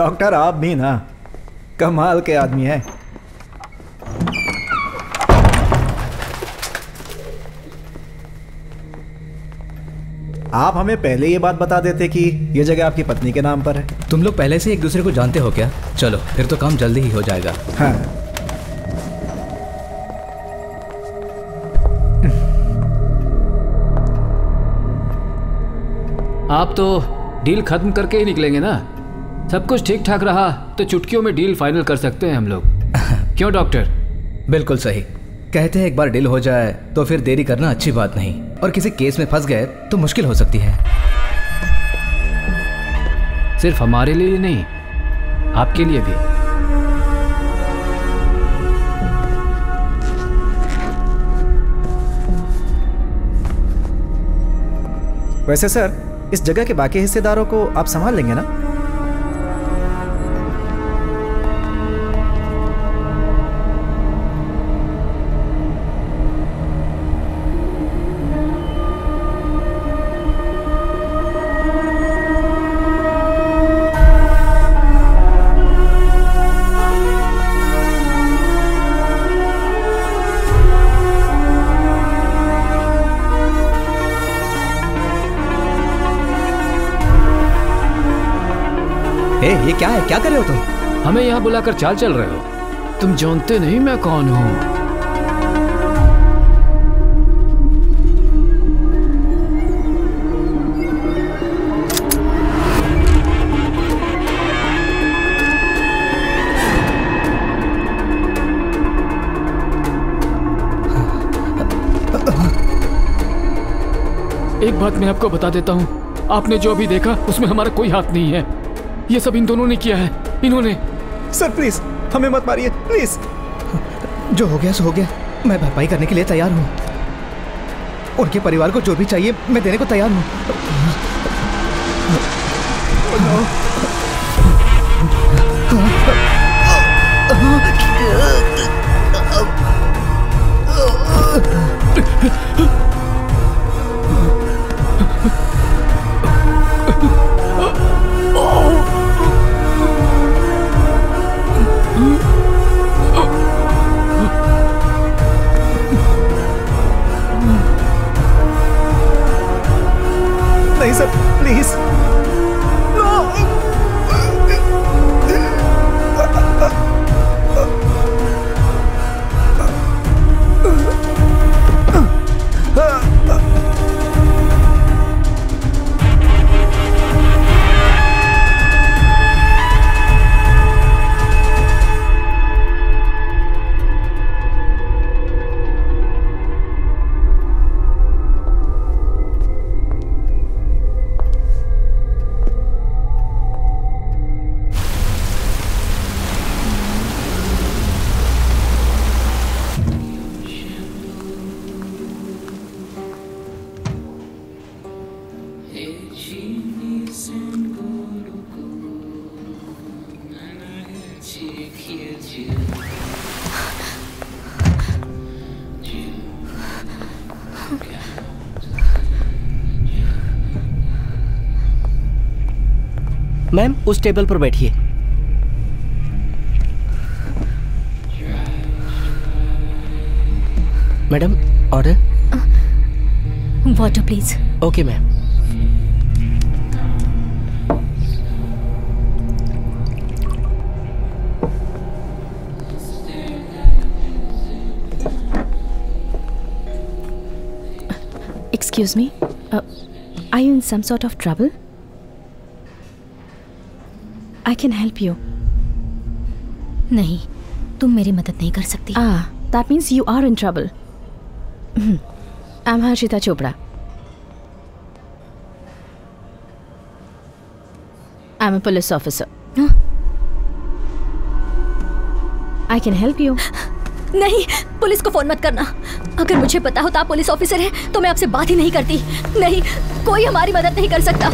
Doctor आप भी ना कमाल के आदमी है। आप हमें पहले ये बात बता देते कि ये जगह आपकी पत्नी के नाम पर है। तुम लोग पहले से एक दूसरे को जानते हो क्या? चलो फिर तो काम जल्दी ही हो जाएगा। हाँ। आप तो डील खत्म करके ही निकलेंगे ना? सब कुछ ठीक ठाक रहा तो चुटकियों में डील फाइनल कर सकते हैं हम लोग। क्यों डॉक्टर? बिल्कुल सही कहते हैं, एक बार डील हो जाए तो फिर देरी करना अच्छी बात नहीं, और किसी केस में फंस गए तो मुश्किल हो सकती है। सिर्फ हमारे लिए नहीं, आपके लिए भी। वैसे सर, इस जगह के बाकी हिस्सेदारों को आप संभाल लेंगे ना? ये क्या है? क्या कर रहे हो तुम? हमें यहाँ बुलाकर चाल चल रहे हो? तुम जानते नहीं मैं कौन हूँ। एक बात मैं आपको बता देता हूँ, आपने जो अभी देखा उसमें हमारा कोई हाथ नहीं है। ये सब इन दोनों ने किया है। इन्होंने। सर प्लीज हमें मत मारिए प्लीज। जो हो गया सो हो गया। मैं भरपाई करने के लिए तैयार हूँ। उनके परिवार को जो भी चाहिए मैं देने को तैयार हूँ। नहीं सर प्लीज। मैम उस टेबल पर बैठिए। Madam order. Water please. Okay ma'am. Excuse me, are you in some sort of trouble? I can help you. नहीं, तुम मेरी मदद नहीं कर सकती। That means you are in trouble. I'm Harshita Chopra. I'm a police officer. I can help you. नहीं, police को phone मत करना। अगर मुझे पता होता आप पुलिस ऑफिसर हैं तो मैं आपसे बात ही नहीं करती। नहीं, कोई हमारी मदद नहीं कर सकता।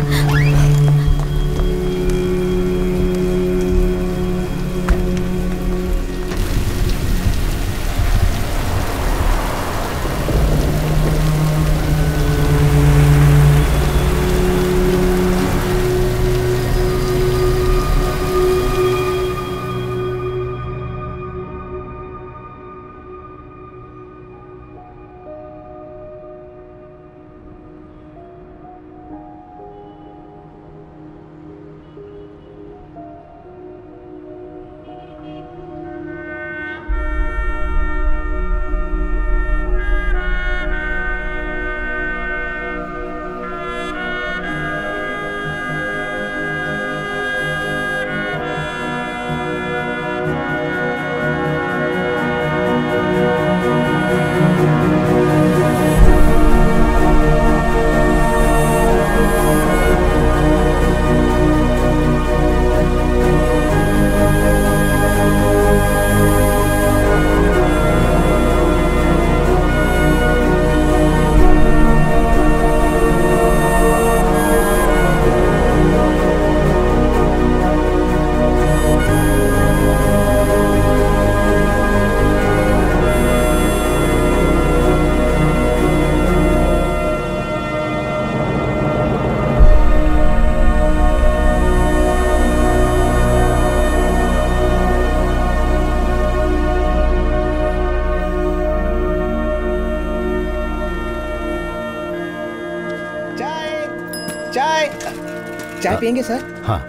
चाय पियेंगे सर? हाँ।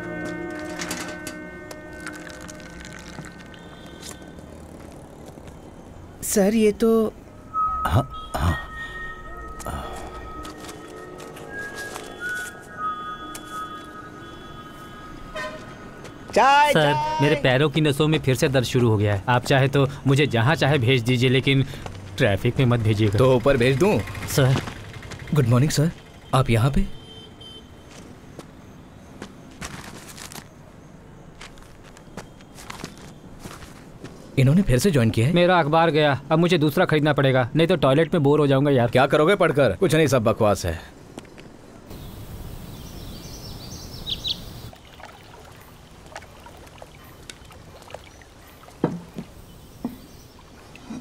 सर ये तो हाँ हाँ। चाय। सर मेरे पैरों की नसों में फिर से दर्द शुरू हो गया है। आप चाहे तो मुझे जहाँ चाहे भेज दीजिए, लेकिन ट्रैफिक में मत भेजिएगा। तो ऊपर भेज दूं? सर गुड मॉर्निंग सर, आप यहाँ पे? इन्होंने फिर से ज्वाइन किया है? मेरा अखबार गया, अब मुझे दूसरा खरीदना पड़ेगा, नहीं तो टॉयलेट में बोर हो जाऊंगा यार। क्या करोगे पढ़कर? कुछ नहीं, सब बकवास है।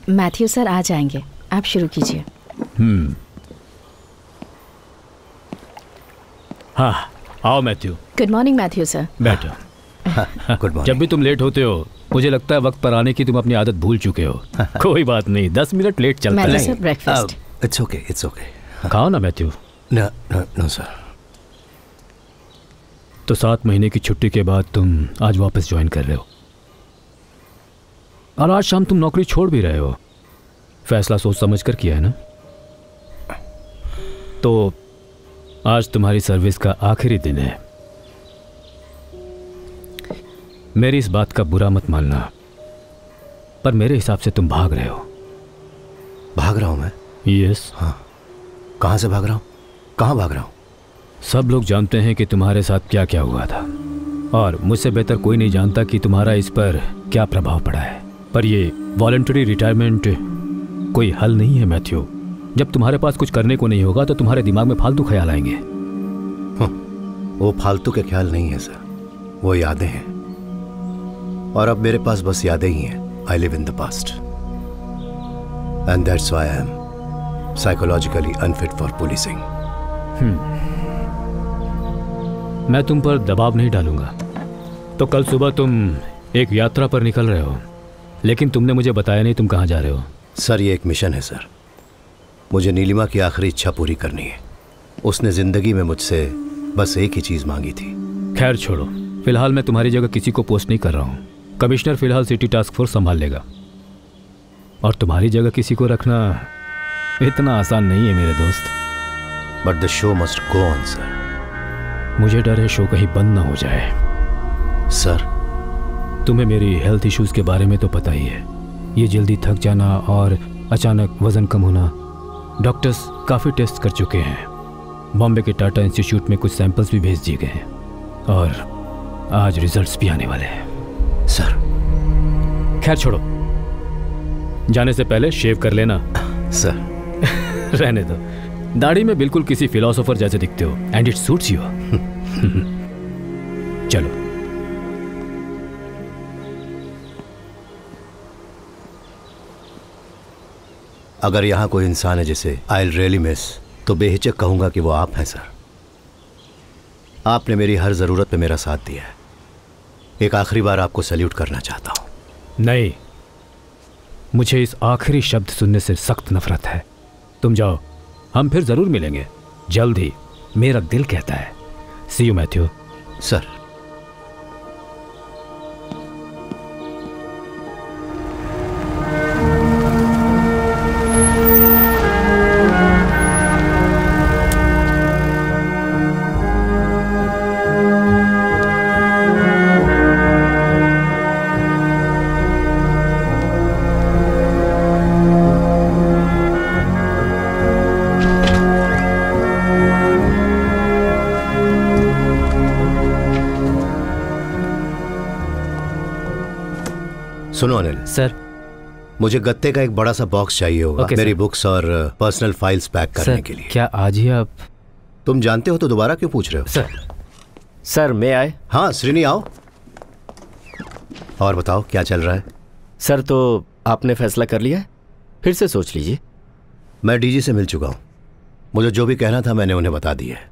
मैथ्यू सर आ जाएंगे, आप शुरू कीजिए। हाँ आओ Matthew. Good morning Matthew sir. बैठो। Good morning. जब भी तुम लेट होते हो मुझे लगता है वक्त पर आने की तुम अपनी आदत भूल चुके हो। कोई बात नहीं, 10 मिनट लेट चलता मैथ्यू है। Sir breakfast. It's okay, it's okay. खाओ ना मैथ्यू। No sir. तो 7 महीने की छुट्टी के बाद तुम आज वापस ज्वाइन कर रहे हो और आज शाम तुम नौकरी छोड़ भी रहे हो। फैसला सोच समझ कर किया है ना? तो आज तुम्हारी सर्विस का आखिरी दिन है। मेरी इस बात का बुरा मत मानना, पर मेरे हिसाब से तुम भाग रहे हो। भाग रहा हूं मैं? यस। हाँ। कहाँ से भाग रहा हूँ? कहाँ भाग रहा हूँ? सब लोग जानते हैं कि तुम्हारे साथ क्या क्या हुआ था, और मुझसे बेहतर कोई नहीं जानता कि तुम्हारा इस पर क्या प्रभाव पड़ा है। पर ये वॉलंटरी रिटायरमेंट कोई हल नहीं है मैथ्यू। जब तुम्हारे पास कुछ करने को नहीं होगा तो तुम्हारे दिमाग में फालतू ख्याल आएंगे। वो फालतू के ख्याल नहीं है सर, वो यादें हैं, और अब मेरे पास बस यादें ही हैं। I live in the past and that's why I am psychologically unfit for policing. मैं तुम पर दबाव नहीं डालूंगा। तो कल सुबह तुम एक यात्रा पर निकल रहे हो, लेकिन तुमने मुझे बताया नहीं तुम कहाँ जा रहे हो। सर ये एक मिशन है सर। मुझे नीलिमा की आखिरी इच्छा पूरी करनी है। उसने जिंदगी में मुझसे बस एक ही चीज मांगी थी। खैर छोड़ो, फिलहाल मैं तुम्हारी जगह किसी को पोस्ट नहीं कर रहा हूँ। कमिश्नर फिलहाल सिटी टास्क फोर्स संभाल लेगा, और तुम्हारी जगह किसी को रखना इतना आसान नहीं है मेरे दोस्त। But the show must go on sir. मुझे डर है शो कहीं बंद ना हो जाए। सर तुम्हें मेरी हेल्थ इश्यूज के बारे में तो पता ही है। ये जल्दी थक जाना और अचानक वजन कम होना। डॉक्टर्स काफ़ी टेस्ट कर चुके हैं। बॉम्बे के टाटा इंस्टीट्यूट में कुछ सैंपल्स भी भेज दिए गए हैं, और आज रिजल्ट्स भी आने वाले हैं। सर खैर छोड़ो, जाने से पहले शेव कर लेना। सर रहने दो, दाढ़ी में बिल्कुल किसी फिलोसोफर जैसे दिखते हो, एंड इट सूट्स यू। चलो। अगर यहाँ कोई इंसान है जिसे आई रियली मिस, तो बेहिचक कहूँगा कि वो आप हैं सर। आपने मेरी हर ज़रूरत पे मेरा साथ दिया है। एक आखिरी बार आपको सैल्यूट करना चाहता हूँ। नहीं, मुझे इस आखिरी शब्द सुनने से सख्त नफरत है। तुम जाओ, हम फिर ज़रूर मिलेंगे जल्द ही, मेरा दिल कहता है। सी यू मैथ्यू। सर सुनो अनिल सर, मुझे गत्ते का एक बड़ा सा बॉक्स चाहिए होगा। Okay, मेरी सर। बुक्स और पर्सनल फाइल्स पैक करने सर, के लिए। क्या आज ही आप? तुम जानते हो तो दोबारा क्यों पूछ रहे हो? सर मैं आए? हाँ श्रीनी आओ। और बताओ क्या चल रहा है? सर तो आपने फैसला कर लिया है? फिर से सोच लीजिए। मैं डीजी से मिल चुका हूँ। मुझे जो भी कहना था मैंने उन्हें बता दिया है।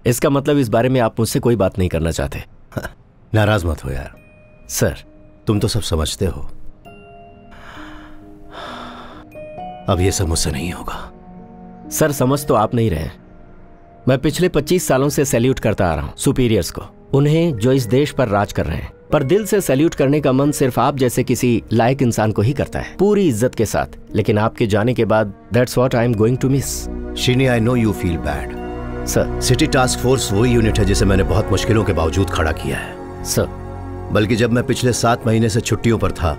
इसका मतलब इस बारे में आप मुझसे कोई बात नहीं करना चाहते? नाराज मत हो यार। सर तुम तो सब समझते हो। अब ये सब मुझसे नहीं होगा। सर समझ तो आप नहीं रहे, मैं पिछले 25 सालों से सैल्यूट करता आ रहा हूँ सुपीरियर्स को, उन्हें जो इस देश पर राज कर रहे हैं। पर दिल से सैल्यूट करने का मन सिर्फ आप जैसे किसी लायक इंसान को ही करता है, पूरी इज्जत के साथ। लेकिन आपके जाने के बाद that's what I am going to miss. Sheeni, I know you feel bad sir. City task force वही यूनिट है जिसे मैंने बहुत मुश्किलों के बावजूद खड़ा किया है सर। बल्कि जब मैं पिछले 7 महीने से छुट्टियों पर था,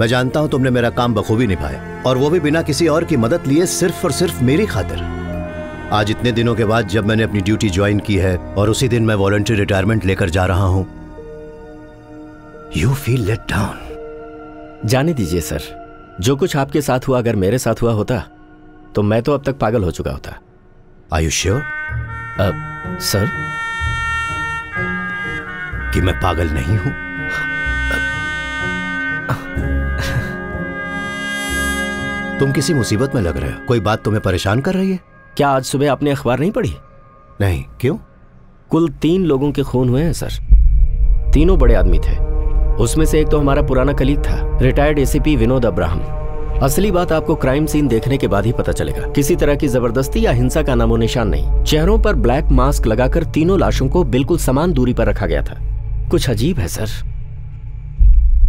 मैं जानता हूं तुमने मेरा काम बखूबी निभाया, और वो भी बिना किसी और की मदद लिए, सिर्फ और सिर्फ मेरी खातिर। आज इतने दिनों के बाद जब मैंने अपनी ड्यूटी ज्वाइन की है और उसी दिन मैं वॉलंटरी रिटायरमेंट लेकर जा रहा हूं, यू फील लेट डाउन। जाने दीजिए सर, जो कुछ आपके साथ हुआ अगर मेरे साथ हुआ होता तो मैं तो अब तक पागल हो चुका होता। आर यू श्योर सर कि मैं पागल नहीं हूं? तुम किसी मुसीबत में लग रहे हो, कोई बात तुम्हें परेशान कर रही है? क्या आज सुबह आपने अखबार नहीं पढ़ी? नहीं, क्यों? कुल 3 लोगों के खून हुए हैं सर। तीनों बड़े आदमी थे। उसमें से एक तो हमारा पुराना कलीग था, रिटायर्ड एसीपी विनोद अब्राहम। असली बात आपको क्राइम सीन देखने के बाद ही पता चलेगा। किसी तरह की जबरदस्ती या हिंसा का नामो निशान नहीं। चेहरों पर ब्लैक मास्क लगाकर तीनों लाशों को बिल्कुल समान दूरी पर रखा गया था। कुछ अजीब है सर।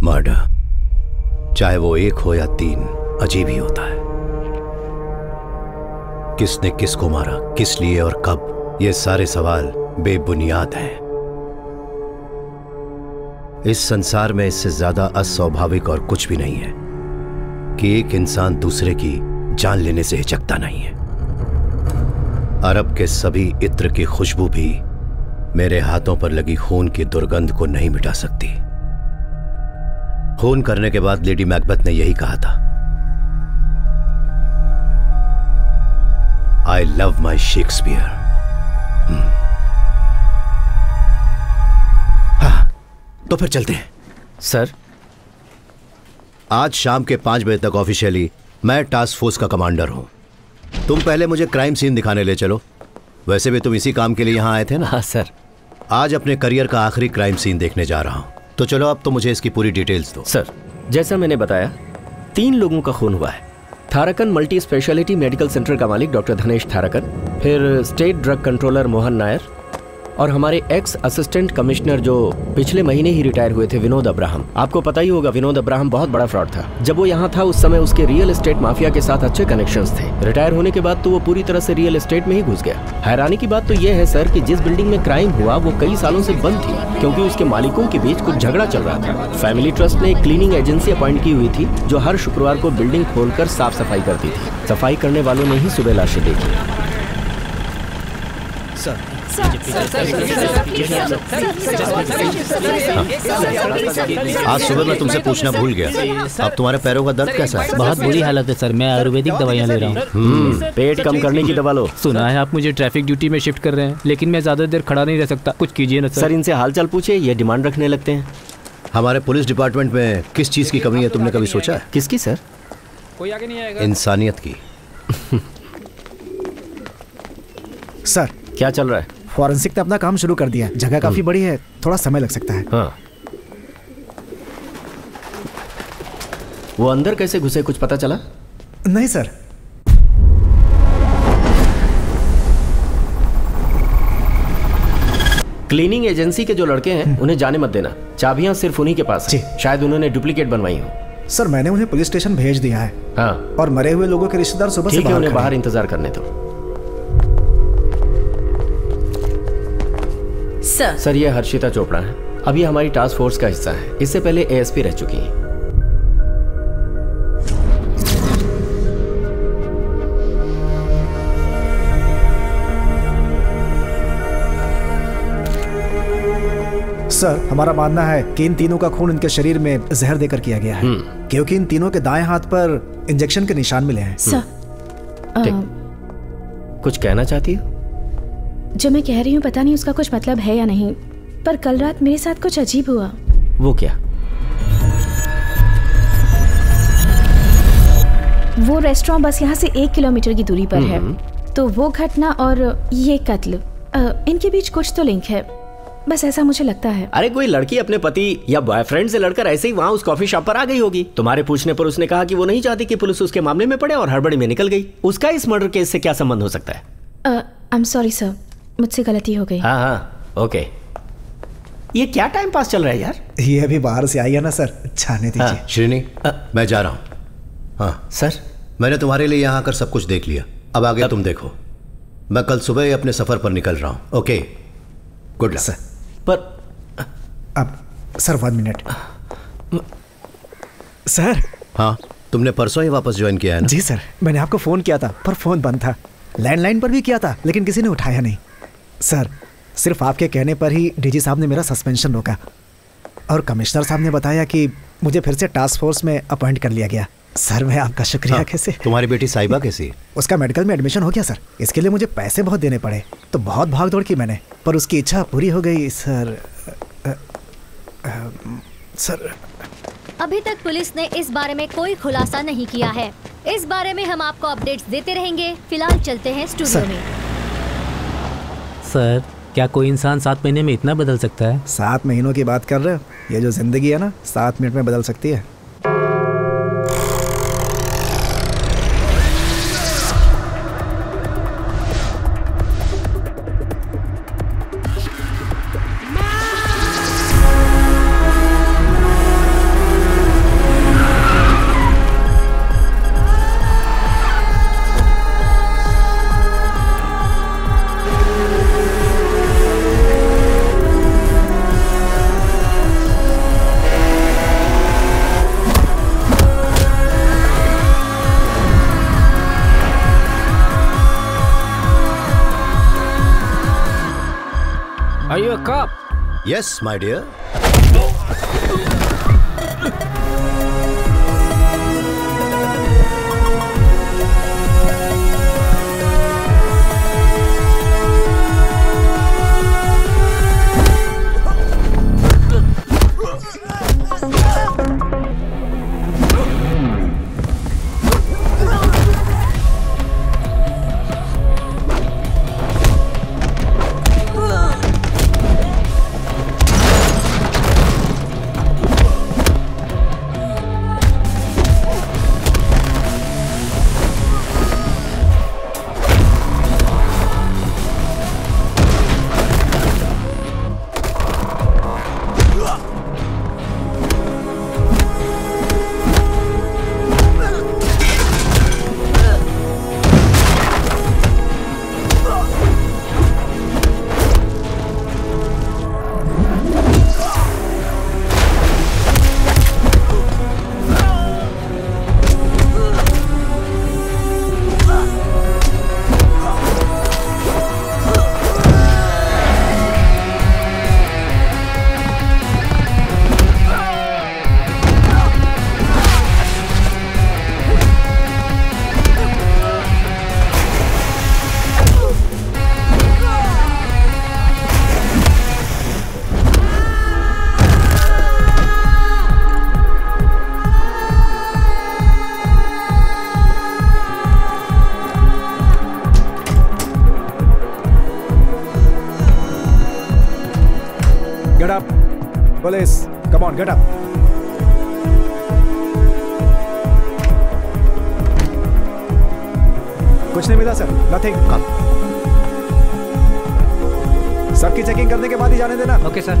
मर्डर, चाहे वो 1 हो या 3, अजीब ही होता है। किसने किसको मारा, किस लिए और कब, ये सारे सवाल बेबुनियाद हैं। इस संसार में इससे ज्यादा अस्वाभाविक और कुछ भी नहीं है कि एक इंसान दूसरे की जान लेने से हिचकता नहीं है। अरब के सभी इत्र की खुशबू भी मेरे हाथों पर लगी खून की दुर्गंध को नहीं मिटा सकती। खून करने के बाद लेडी मैकबेथ ने यही कहा था, आई लव माई शेक्सपियर। हाँ, तो फिर चलते हैं। सर, आज शाम के 5 बजे तक ऑफिशियली मैं टास्क फोर्स का कमांडर हूं। तुम पहले मुझे क्राइम सीन दिखाने ले चलो। वैसे भी तुम इसी काम के लिए यहां आए थे ना? हाँ सर। आज अपने करियर का आखिरी क्राइम सीन देखने जा रहा हूं, तो चलो अब तो मुझे इसकी पूरी डिटेल्स दो। सर, जैसा मैंने बताया, 3 लोगों का खून हुआ है। थारकन मल्टी स्पेशलिटी मेडिकल सेंटर का मालिक डॉक्टर धनेश थारकन, फिर state drug controller Mohan Nair, और हमारे एक्स असिस्टेंट कमिश्नर जो पिछले महीने ही रिटायर हुए थे, विनोद अब्राहम। आपको पता ही होगा, विनोद अब्राहम बहुत बड़ा फ्रॉड था। जब वो यहाँ था उस समय उसके रियल एस्टेट माफिया के साथ अच्छे कनेक्शंस थे। रिटायर होने के बाद तो वो पूरी तरह से रियल एस्टेट में ही घुस गया। हैरानी की बात तो ये है सर कि जिस बिल्डिंग में क्राइम हुआ वो कई सालों से बंद थी, क्योंकि उसके मालिकों के बीच कुछ झगड़ा चल रहा था। फैमिली ट्रस्ट ने एक क्लीनिंग एजेंसी अपॉइंट की हुई थी जो हर शुक्रवार को बिल्डिंग खोलकर साफ सफाई करती थी। सफाई करने वालों ने ही सुबह लाशें देखी। आज सुबह मैं तुमसे पूछना भूल गया, अब तुम्हारे पैरों का दर्द कैसा है? बहुत बुरी हालत है सर, मैं आयुर्वेदिक दवाइयाँ ले रहा हूँ। पेट कम करने की दवा लो। सुना है आप मुझे ट्रैफिक ड्यूटी में शिफ्ट कर रहे हैं, लेकिन मैं ज्यादा देर खड़ा नहीं रह सकता, कुछ कीजिए ना सर। इनसे हालचाल पूछिए, ये डिमांड रखने लगते हैं। हमारे पुलिस डिपार्टमेंट में किस चीज की कमी है, तुमने कभी सोचा है? किसकी सर? कोई आगे नहीं आएगा। इंसानियत की। सर, क्या चल रहा है? फॉरेंसिक ने अपना काम शुरू कर दिया। जगह काफी बड़ी है, थोड़ा समय लग सकता है। हाँ। वो अंदर कैसे घुसे, कुछ पता चला? नहीं सर। क्लीनिंग एजेंसी के जो लड़के हैं उन्हें जाने मत देना। चाबियां सिर्फ उन्हीं के पास हैं। शायद उन्होंने डुप्लीकेट बनवाई हो। सर, मैंने उन्हें पुलिस स्टेशन भेज दिया है। हाँ। और मरे हुए लोगों के रिश्तेदार सुबह से उन्हें बाहर इंतजार करने दो। सर, ये हर्षिता चोपड़ा है। अब ये हमारी टास्क फोर्स का हिस्सा है। इससे पहले एएसपी रह चुकी हैं। सर, हमारा मानना है कि इन तीनों का खून इनके शरीर में जहर देकर किया गया है, क्योंकि इन तीनों के दाएं हाथ पर इंजेक्शन के निशान मिले हैं। सर, कुछ कहना चाहती हो? जो मैं कह रही हूँ पता नहीं उसका कुछ मतलब है या नहीं, पर कल रात मेरे साथ कुछ अजीब हुआ। वो क्या? वो रेस्टोरेंट बस यहाँ से 1 किलोमीटर की दूरी पर है, तो वो घटना और ये कत्ल, इनके बीच कुछ तो लिंक है, बस ऐसा मुझे लगता है। अरे कोई लड़की अपने पति या बॉयफ्रेंड से लड़कर ऐसे ही वहाँ उस कॉफी शॉप पर आ गई होगी। तुम्हारे पूछने पर उसने कहा कि वो नहीं चाहती कि पुलिस उसके मामले में पड़े और हड़बड़ी में निकल गई। उसका इस मर्डर केस से क्या संबंध हो सकता है? आई एम सॉरी सर, मुझसे गलती हो गई। हाँ हाँ ओके। ये क्या टाइम पास चल रहा है यार? ये अभी बाहर से आई है ना सर, जाने दीजिए। हाँ, श्रीनी मैं जा रहा हूँ। हाँ सर, मैंने तुम्हारे लिए यहाँ आकर सब कुछ देख लिया, अब आगे तुम देखो। मैं कल सुबह ही अपने सफर पर निकल रहा हूँ। Okay good luck. सर पर अब सर 1 मिनट सर। हाँ तुमने परसों ही वापस ज्वाइन किया है ना? जी सर, मैंने आपको फ़ोन किया था पर फ़ोन बंद था। लैंडलाइन पर भी किया था लेकिन किसी ने उठाया नहीं। सर सिर्फ आपके कहने पर ही डीजी साहब ने मेरा सस्पेंशन रोका और कमिश्नर साहब ने बताया कि मुझे फिर से टास्क फोर्स में अपॉइंट कर लिया गया। सर मैं आपका शुक्रिया। हाँ, कैसे? तुम्हारी बेटी साहिबा कैसी? उसका मेडिकल में एडमिशन हो गया सर। इसके लिए मुझे पैसे बहुत देने पड़े तो बहुत भाग दौड़ की मैंने, पर उसकी इच्छा पूरी हो गई सर। सर अभी तक पुलिस ने इस बारे में कोई खुलासा नहीं किया है। इस बारे में हम आपको अपडेट्स देते रहेंगे। फिलहाल चलते हैं स्टूडियो में। सर क्या कोई इंसान 7 महीने में इतना बदल सकता है? 7 महीनों की बात कर रहे हो? ये जो जिंदगी है ना 7 मिनट में बदल सकती है। Are you a cop? Yes, my dear. Get up. Police, come on, get up. कुछ नहीं मिला सर, नथिंग। सबकी चेकिंग करने के बाद ही जाने देना। Okay sir.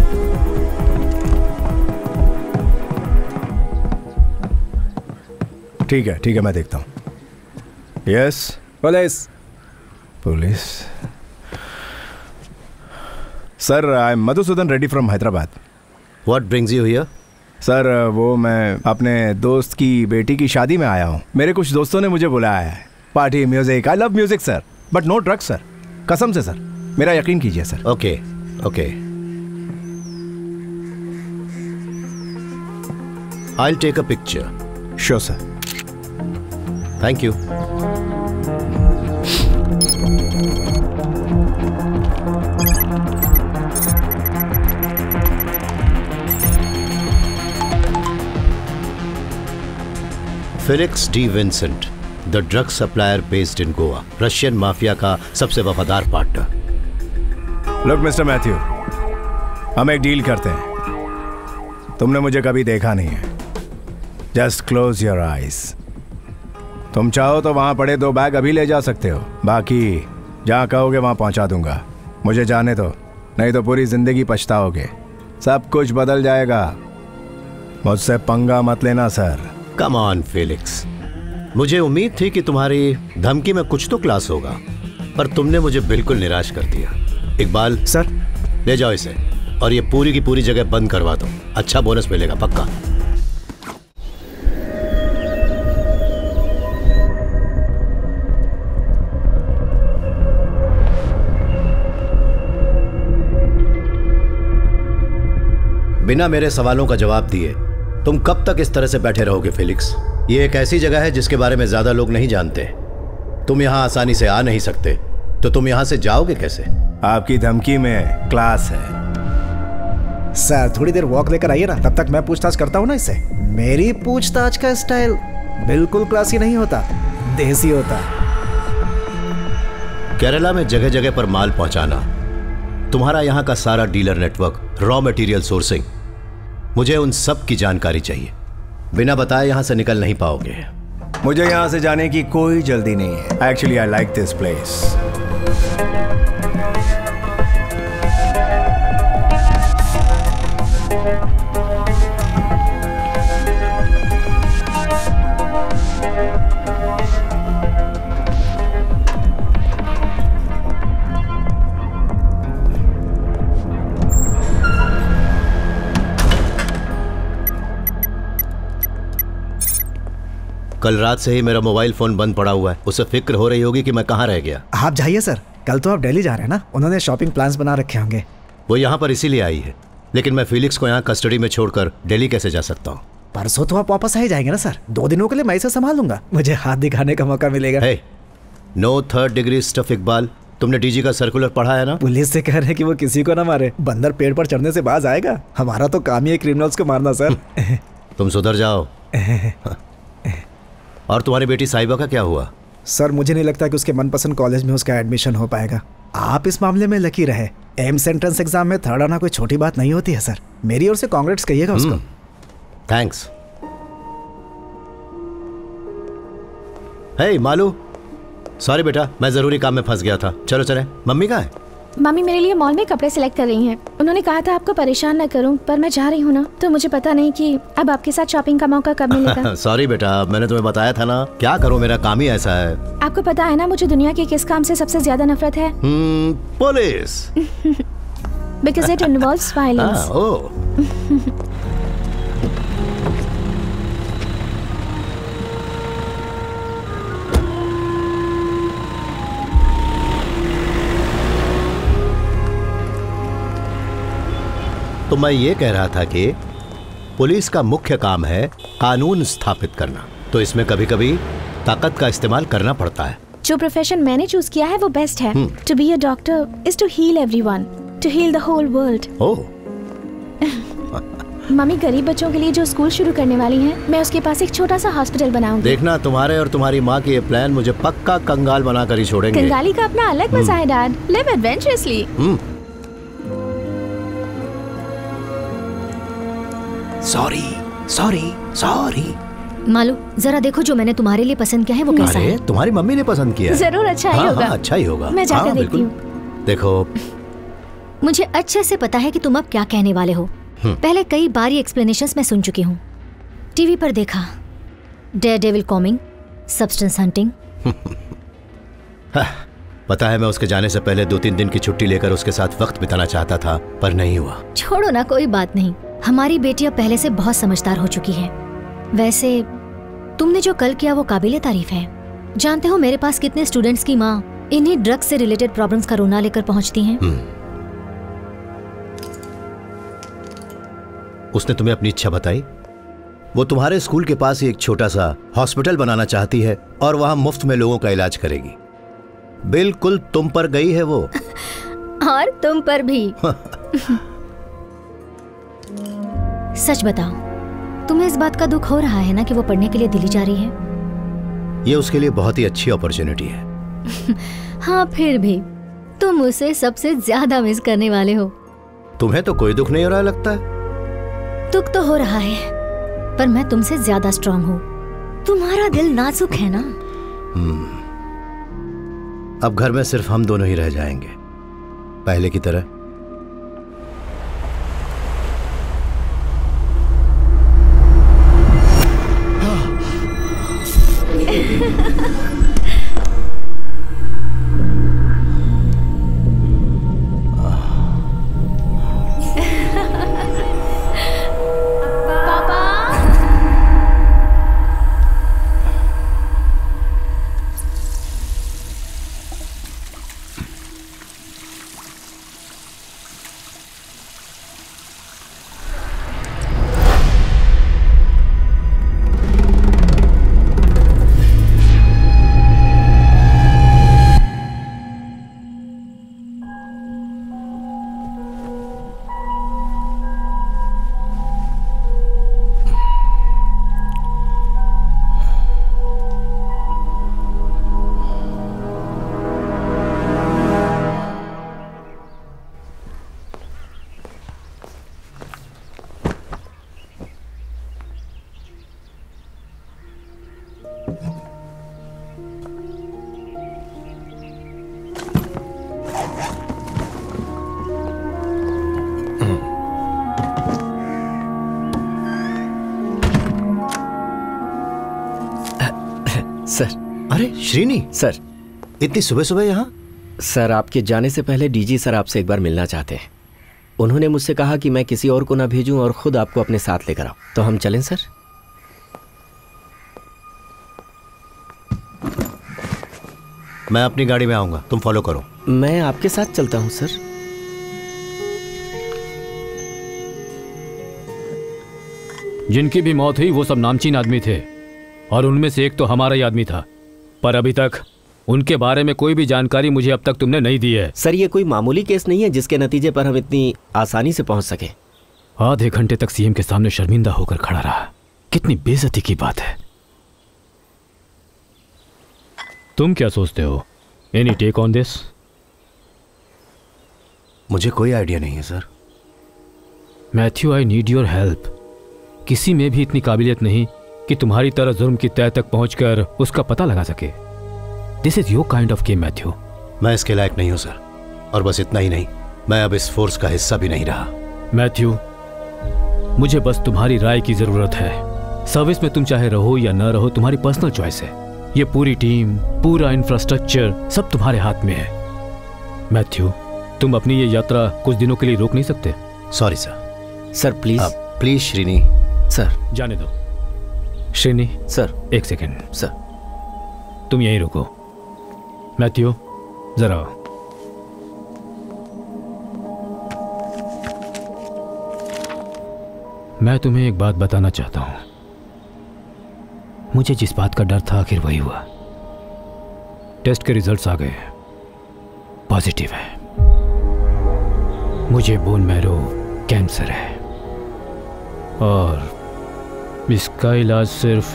ठीक है मैं देखता हूँ। Yes police. Police sir, I am Madhusudan Reddy from Hyderabad. What brings you here? Sir वो मैं अपने दोस्त की बेटी की शादी में आया हूँ। मेरे कुछ दोस्तों ने मुझे बुलाया है। Party, music, I love music sir, but no drugs sir. कसम से सर, मेरा यकीन कीजिए sir. Okay, okay. I'll take a picture. Sure sir. Thank you. Felix D Vincent, the drug supplier based in Goa, Russian mafia का सबसे वफादार partner. Look mister Matthew, हम एक डील करते हैं। तुमने मुझे कभी देखा नहीं है। Just close your eyes. तुम चाहो तो वहां पड़े 2 बैग अभी ले जा सकते हो, बाकी जहां कहोगे वहां पहुंचा दूंगा। मुझे जाने दो, नहीं तो पूरी जिंदगी पछताओगे। सब कुछ बदल जाएगा। मुझसे पंगा मत लेना सर। कम ऑन फेलिक्स, मुझे उम्मीद थी कि तुम्हारी धमकी में कुछ तो क्लास होगा, पर तुमने मुझे बिल्कुल निराश कर दिया। इकबाल सर, ले जाओ इसे और ये पूरी की पूरी जगह बंद करवा दो। अच्छा बोनस मिलेगा पक्का। बिना मेरे सवालों का जवाब दिए तुम कब तक इस तरह से बैठे रहोगे फेलिक्स? ये एक ऐसी जगह है जिसके बारे में ज्यादा लोग नहीं जानते। तुम यहां आसानी से आ नहीं सकते, तो तुम यहां से जाओगे कैसे? आपकी धमकी में क्लास है। सर थोड़ी देर वॉक लेकर आइए ना, तब तक मैं पूछताछ करता हूँ ना इससे। मेरी पूछताछ का स्टाइल बिल्कुल क्लासी नहीं होता, देसी होता। केरला में जगह जगह पर माल पहुंचाना, तुम्हारा यहां का सारा dealer network, raw material sourcing, मुझे उन सब की जानकारी चाहिए। बिना बताए यहां से निकल नहीं पाओगे। मुझे यहां से जाने की कोई जल्दी नहीं है। Actually I like this place. कल रात से ही मेरा मोबाइल फोन बंद पड़ा हुआ है। उसे फिक्र हो रही होगी कि मैं कहाँ रह गया। आप जाइए सर, कल तो आप दिल्ली जा रहे हैं ना, उन्होंने शॉपिंग प्लान्स बना रखे होंगे। वो यहाँ पर इसीलिए आई है, लेकिन मैं फेलिक्स को यहाँ कस्टडी में छोड़कर दिल्ली कैसे जा सकता हूँ? परसों तो आप वापस आ ही जाएंगे ना सर। 2 दिनों के लिए मैं इसे संभाल लूंगा, मुझे हाथ दिखाने का मौका मिलेगा। No third degree stuff Iqbal. तुमने डीजी का सर्कुलर पढ़ा है ना? पुलिस से कह रहे हैं कि वो किसी को ना मारे, बंदर पेड़ पर चढ़ने से बाज आएगा। हमारा तो काम ही है क्रिमिनल्स को मारना सर। तुम सुधर जाओ। और तुम्हारी बेटी साहिबा का क्या हुआ? सर मुझे नहीं लगता कि उसके मनपसंद कॉलेज में उसका एडमिशन हो पाएगा। आप इस मामले में लकी रहे। एम्स एंट्रेंस एग्जाम में थर्ड आना कोई छोटी बात नहीं होती है सर। मेरी ओर से कांग्रेट्स कहिएगा उसको। थैंक्स। हे मालू, सॉरी बेटा, मैं जरूरी काम में फंस गया था। चलो चले। मम्मी कहाँ है? मम्मी मेरे लिए मॉल में कपड़े सिलेक्ट कर रही हैं। उन्होंने कहा था आपको परेशान न करूं, पर मैं जा रही हूं ना, तो मुझे पता नहीं कि अब आपके साथ शॉपिंग का मौका कब मिलेगा। सॉरी बेटा, मैंने तुम्हें बताया था ना, क्या करूं, मेरा काम ही ऐसा है। आपको पता है ना मुझे दुनिया के किस काम से सबसे ज्यादा नफरत है? Police. Because it involves violence. तो मैं ये कह रहा था कि पुलिस का मुख्य काम है कानून स्थापित करना, तो इसमें कभी कभी ताकत का इस्तेमाल करना पड़ता है। जो प्रोफेशन मैंने चूज किया है वो बेस्ट है। To be a doctor is to heal everyone, to heal the whole world. Mummy गरीब बच्चों के लिए जो स्कूल शुरू करने वाली हैं, मैं उसके पास एक छोटा सा हॉस्पिटल बनाऊंगी। देखना, तुम्हारे और तुम्हारी माँ के ये प्लान मुझे पक्का कंगाल बनाकर ही छोड़ेंगे। कंगाली का अपना अलग मजा है dad. Live adventurously. Sorry sorry sorry. Malu जरा देखो जो मैंने तुम्हारे लिए पसंद किया है वो कैसा है। तुम्हारी मम्मी ने पसंद किया है। जरूर अच्छा ही होगा। अच्छा ही होगा। मैं जाकर देखती हूँ। देखो मुझे अच्छे से पता है कि तुम अब क्या कहने वाले हो। पहले कई बार ये एक्सप्लेनेशंस मैं सुन चुकी हूँ, टीवी पर देखा, डेयरडेविल कॉमिंग, सब्सटेंस हंटिंग। पता है मैं उसके जाने से पहले 2-3 दिन की छुट्टी लेकर उसके साथ वक्त बिताना चाहता था, पर नहीं हुआ। छोड़ो ना, कोई बात नहीं। हमारी बेटी अब पहले से बहुत समझदार हो चुकी है। वैसे तुमने जो कल किया वो काबिले तारीफ है। जानते हो मेरे पास कितने स्टूडेंट्स की माँ इन्हीं ड्रग्स से रिलेटेड प्रॉब्लम्स का रोना लेकर पहुंचती हैं। उसने तुम्हें अपनी इच्छा बताई? वो तुम्हारे स्कूल के पास ही एक छोटा सा हॉस्पिटल बनाना चाहती है और वहां मुफ्त में लोगों का इलाज करेगी। बिल्कुल तुम पर गई है वो। और तुम पर भी। सच बताओ, तुम्हें इस बात का दुख हो रहा है ना कि वो पढ़ने के लिए दिल्ली जा रही है? ये उसके लिए बहुत ही अच्छी अपॉर्चुनिटी है। हाँ, फिर भी तुम उसे सबसे ज्यादा मिस करने वाले हो। तुम्हें तो कोई दुख नहीं हो रहा लगता है। दुख तो हो रहा है, पर मैं तुमसे ज्यादा स्ट्रांग हूँ। तुम्हारा दिल नाजुक है ना। अब घर में सिर्फ हम दोनों ही रह जाएंगे। पहले की तरह। सर। अरे श्रीनी सर, इतनी सुबह सुबह यहाँ? सर आपके जाने से पहले डीजी सर आपसे एक बार मिलना चाहते हैं। उन्होंने मुझसे कहा कि मैं किसी और को ना भेजूं और खुद आपको अपने साथ लेकर आऊं। तो हम चलें सर? मैं अपनी गाड़ी में आऊंगा, तुम फॉलो करो। मैं आपके साथ चलता हूं सर। जिनकी भी मौत हुई वो सब नामचीन आदमी थे और उनमें से एक तो हमारा ही आदमी था, पर अभी तक उनके बारे में कोई भी जानकारी मुझे अब तक तुमने नहीं दी है। सर ये कोई मामूली केस नहीं है जिसके नतीजे पर हम इतनी आसानी से पहुंच सके। आधे घंटे तक सीएम के सामने शर्मिंदा होकर खड़ा रहा, कितनी बेइज्जती की बात है। तुम क्या सोचते हो? Any take on this? मुझे कोई आइडिया नहीं है sir. Matthew, I need your help. किसी में भी इतनी काबिलियत नहीं कि तुम्हारी तरह जुर्म की तह तक पहुंचकर उसका पता लगा सके। This is your kind of game Matthew. मैं इसके लायक नहीं हूं सर, और बस इतना ही नहीं, मैं अब इस फोर्स का हिस्सा भी नहीं रहा। मैथ्यू, मुझे बस तुम्हारी राय की जरूरत है। सर्विस में तुम चाहे रहो या न रहो, तुम्हारी पर्सनल चॉइस है। ये पूरी टीम, पूरा इंफ्रास्ट्रक्चर सब तुम्हारे हाथ में है। मैथ्यू, तुम अपनी ये यात्रा कुछ दिनों के लिए रोक नहीं सकते? Sorry sir. Sir please. Please Srini. Sir जाने दो। श्रीनी सर, एक सेकेंड। सर तुम यहीं रुको। मैथ्यू जरा आओ। मैं तुम्हें एक बात बताना चाहता हूं। मुझे जिस बात का डर था आखिर वही हुआ। टेस्ट के रिजल्ट्स आ गए, पॉजिटिव है। मुझे बोन मैरो कैंसर है और इसका इलाज सिर्फ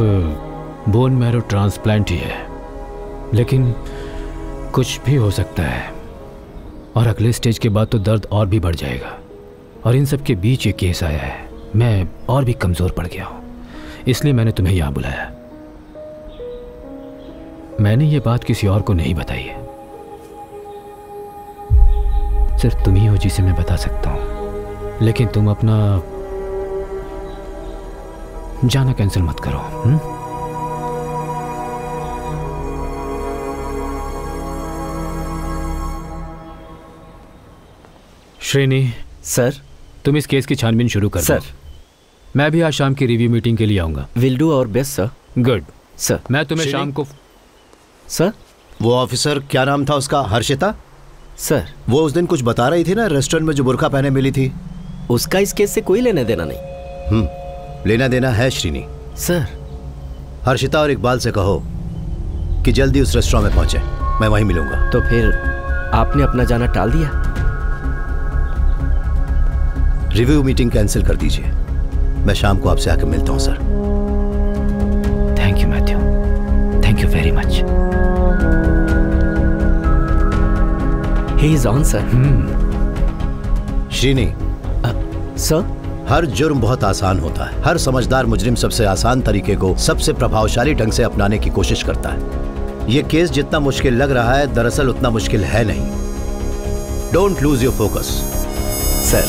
बोन मैरो ट्रांसप्लांट ही है, लेकिन कुछ भी हो सकता है और अगले स्टेज के बाद तो दर्द और भी बढ़ जाएगा। और इन सब के बीच ये केस आया है, मैं और भी कमज़ोर पड़ गया हूँ, इसलिए मैंने तुम्हें यहाँ बुलाया। मैंने ये बात किसी और को नहीं बताई है, सिर्फ तुम ही हो जिसे मैं बता सकता हूँ। लेकिन तुम अपना जाना कैंसिल मत करो। श्रेणी सर, तुम इस केस की छानबीन शुरू कर सर। दो। मैं भी आज शाम की रिव्यू मीटिंग के लिए आऊंगा। Will do our best sir. Good sir. मैं तुम्हें शाम को। सर वो ऑफिसर क्या नाम था उसका? हर्षिता? सर वो उस दिन कुछ बता रही थी ना, रेस्टोरेंट में जो बुर्का पहने मिली थी। उसका इस केस से कोई लेना देना नहीं। लेना देना है श्रीनी। सर हर्षिता और इकबाल से कहो कि जल्दी उस रेस्टोरेंट में पहुंचे, मैं वहीं मिलूंगा। तो फिर आपने अपना जाना टाल दिया? रिव्यू मीटिंग कैंसिल कर दीजिए, मैं शाम को आपसे आकर मिलता हूं sir. Thank you Matthew, thank you very much. He is on sir. Sreeni. Sir, हर जुर्म बहुत आसान होता है। हर समझदार मुजरिम सबसे आसान तरीके को सबसे प्रभावशाली ढंग से अपनाने की कोशिश करता है। यह केस जितना मुश्किल लग रहा है, दरअसल उतना मुश्किल है नहीं। Don't lose your focus. Sir.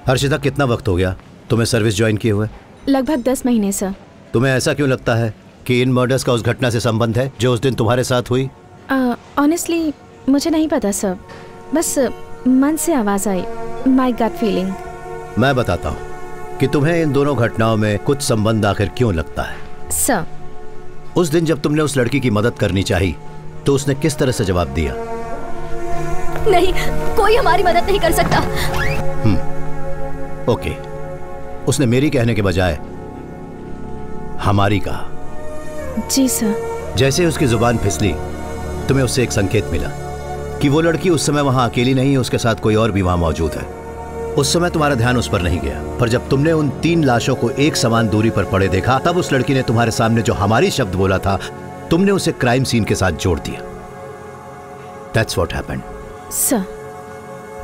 Harshita, कितना वक्त हो गया तुम्हें सर्विस ज्वाइन किए हुए? लगभग 10 महीने सर। तुम्हें ऐसा क्यों लगता है कि इन मर्डर्स का उस घटना से संबंध है जो उस दिन तुम्हारे साथ हुई? ऑनेस्टली मुझे नहीं पता सर, बस मन से आवाज आई, माय गट फीलिंग। मैं बताता हूँ कि तुम्हें इन दोनों घटनाओं में कुछ संबंध आखिर क्यों लगता है। सर, उस दिन जब तुमने उस लड़की की मदद करनी चाहिए तो उसने किस तरह से जवाब दिया? नहीं, कोई हमारी मदद नहीं कर सकता। ओके, उसने मेरी कहने के बजाय हमारी कहा। जी सर। जैसे उसकी जुबान फिसली, तुम्हें उससे एक संकेत मिला कि वो लड़की उस समय वहां अकेली नहीं है, उसके साथ कोई और भी वहां मौजूद है। उस समय तुम्हारा ध्यान उस पर नहीं गया, पर जब तुमने उन 3 लाशों को एक समान दूरी पर पड़े देखा, तब उस लड़की ने तुम्हारे सामने जो हमारी शब्द बोला था, तुमने उसे क्राइम सीन के साथ जोड़ दिया। That's what happened. सर,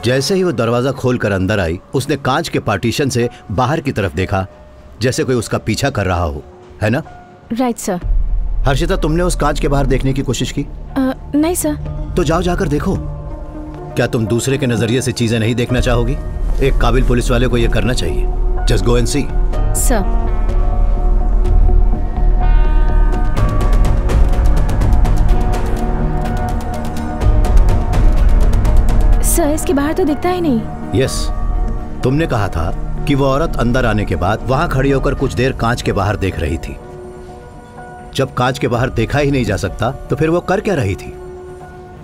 जैसे ही वो दरवाजा खोलकर अंदर आई, उसने कांच के पार्टीशन से बाहर की तरफ देखा, जैसे कोई उसका पीछा कर रहा हो, है ना? Right sir. हर्षिता, तुमने उस कांच के बाहर देखने की कोशिश की? नहीं सर। तो जाओ, जाकर देखो। क्या तुम दूसरे के नजरिए से चीजें नहीं देखना चाहोगी? एक काबिल पुलिस वाले को यह करना चाहिए। Just go and see. Sir. Sir, इसके बाहर तो दिखता ही नहीं। यस, तुमने कहा था कि वो औरत अंदर आने के बाद वहां खड़ी होकर कुछ देर कांच के बाहर देख रही थी। जब कांच के बाहर देखा ही नहीं जा सकता, तो फिर वो कर क्या रही थी?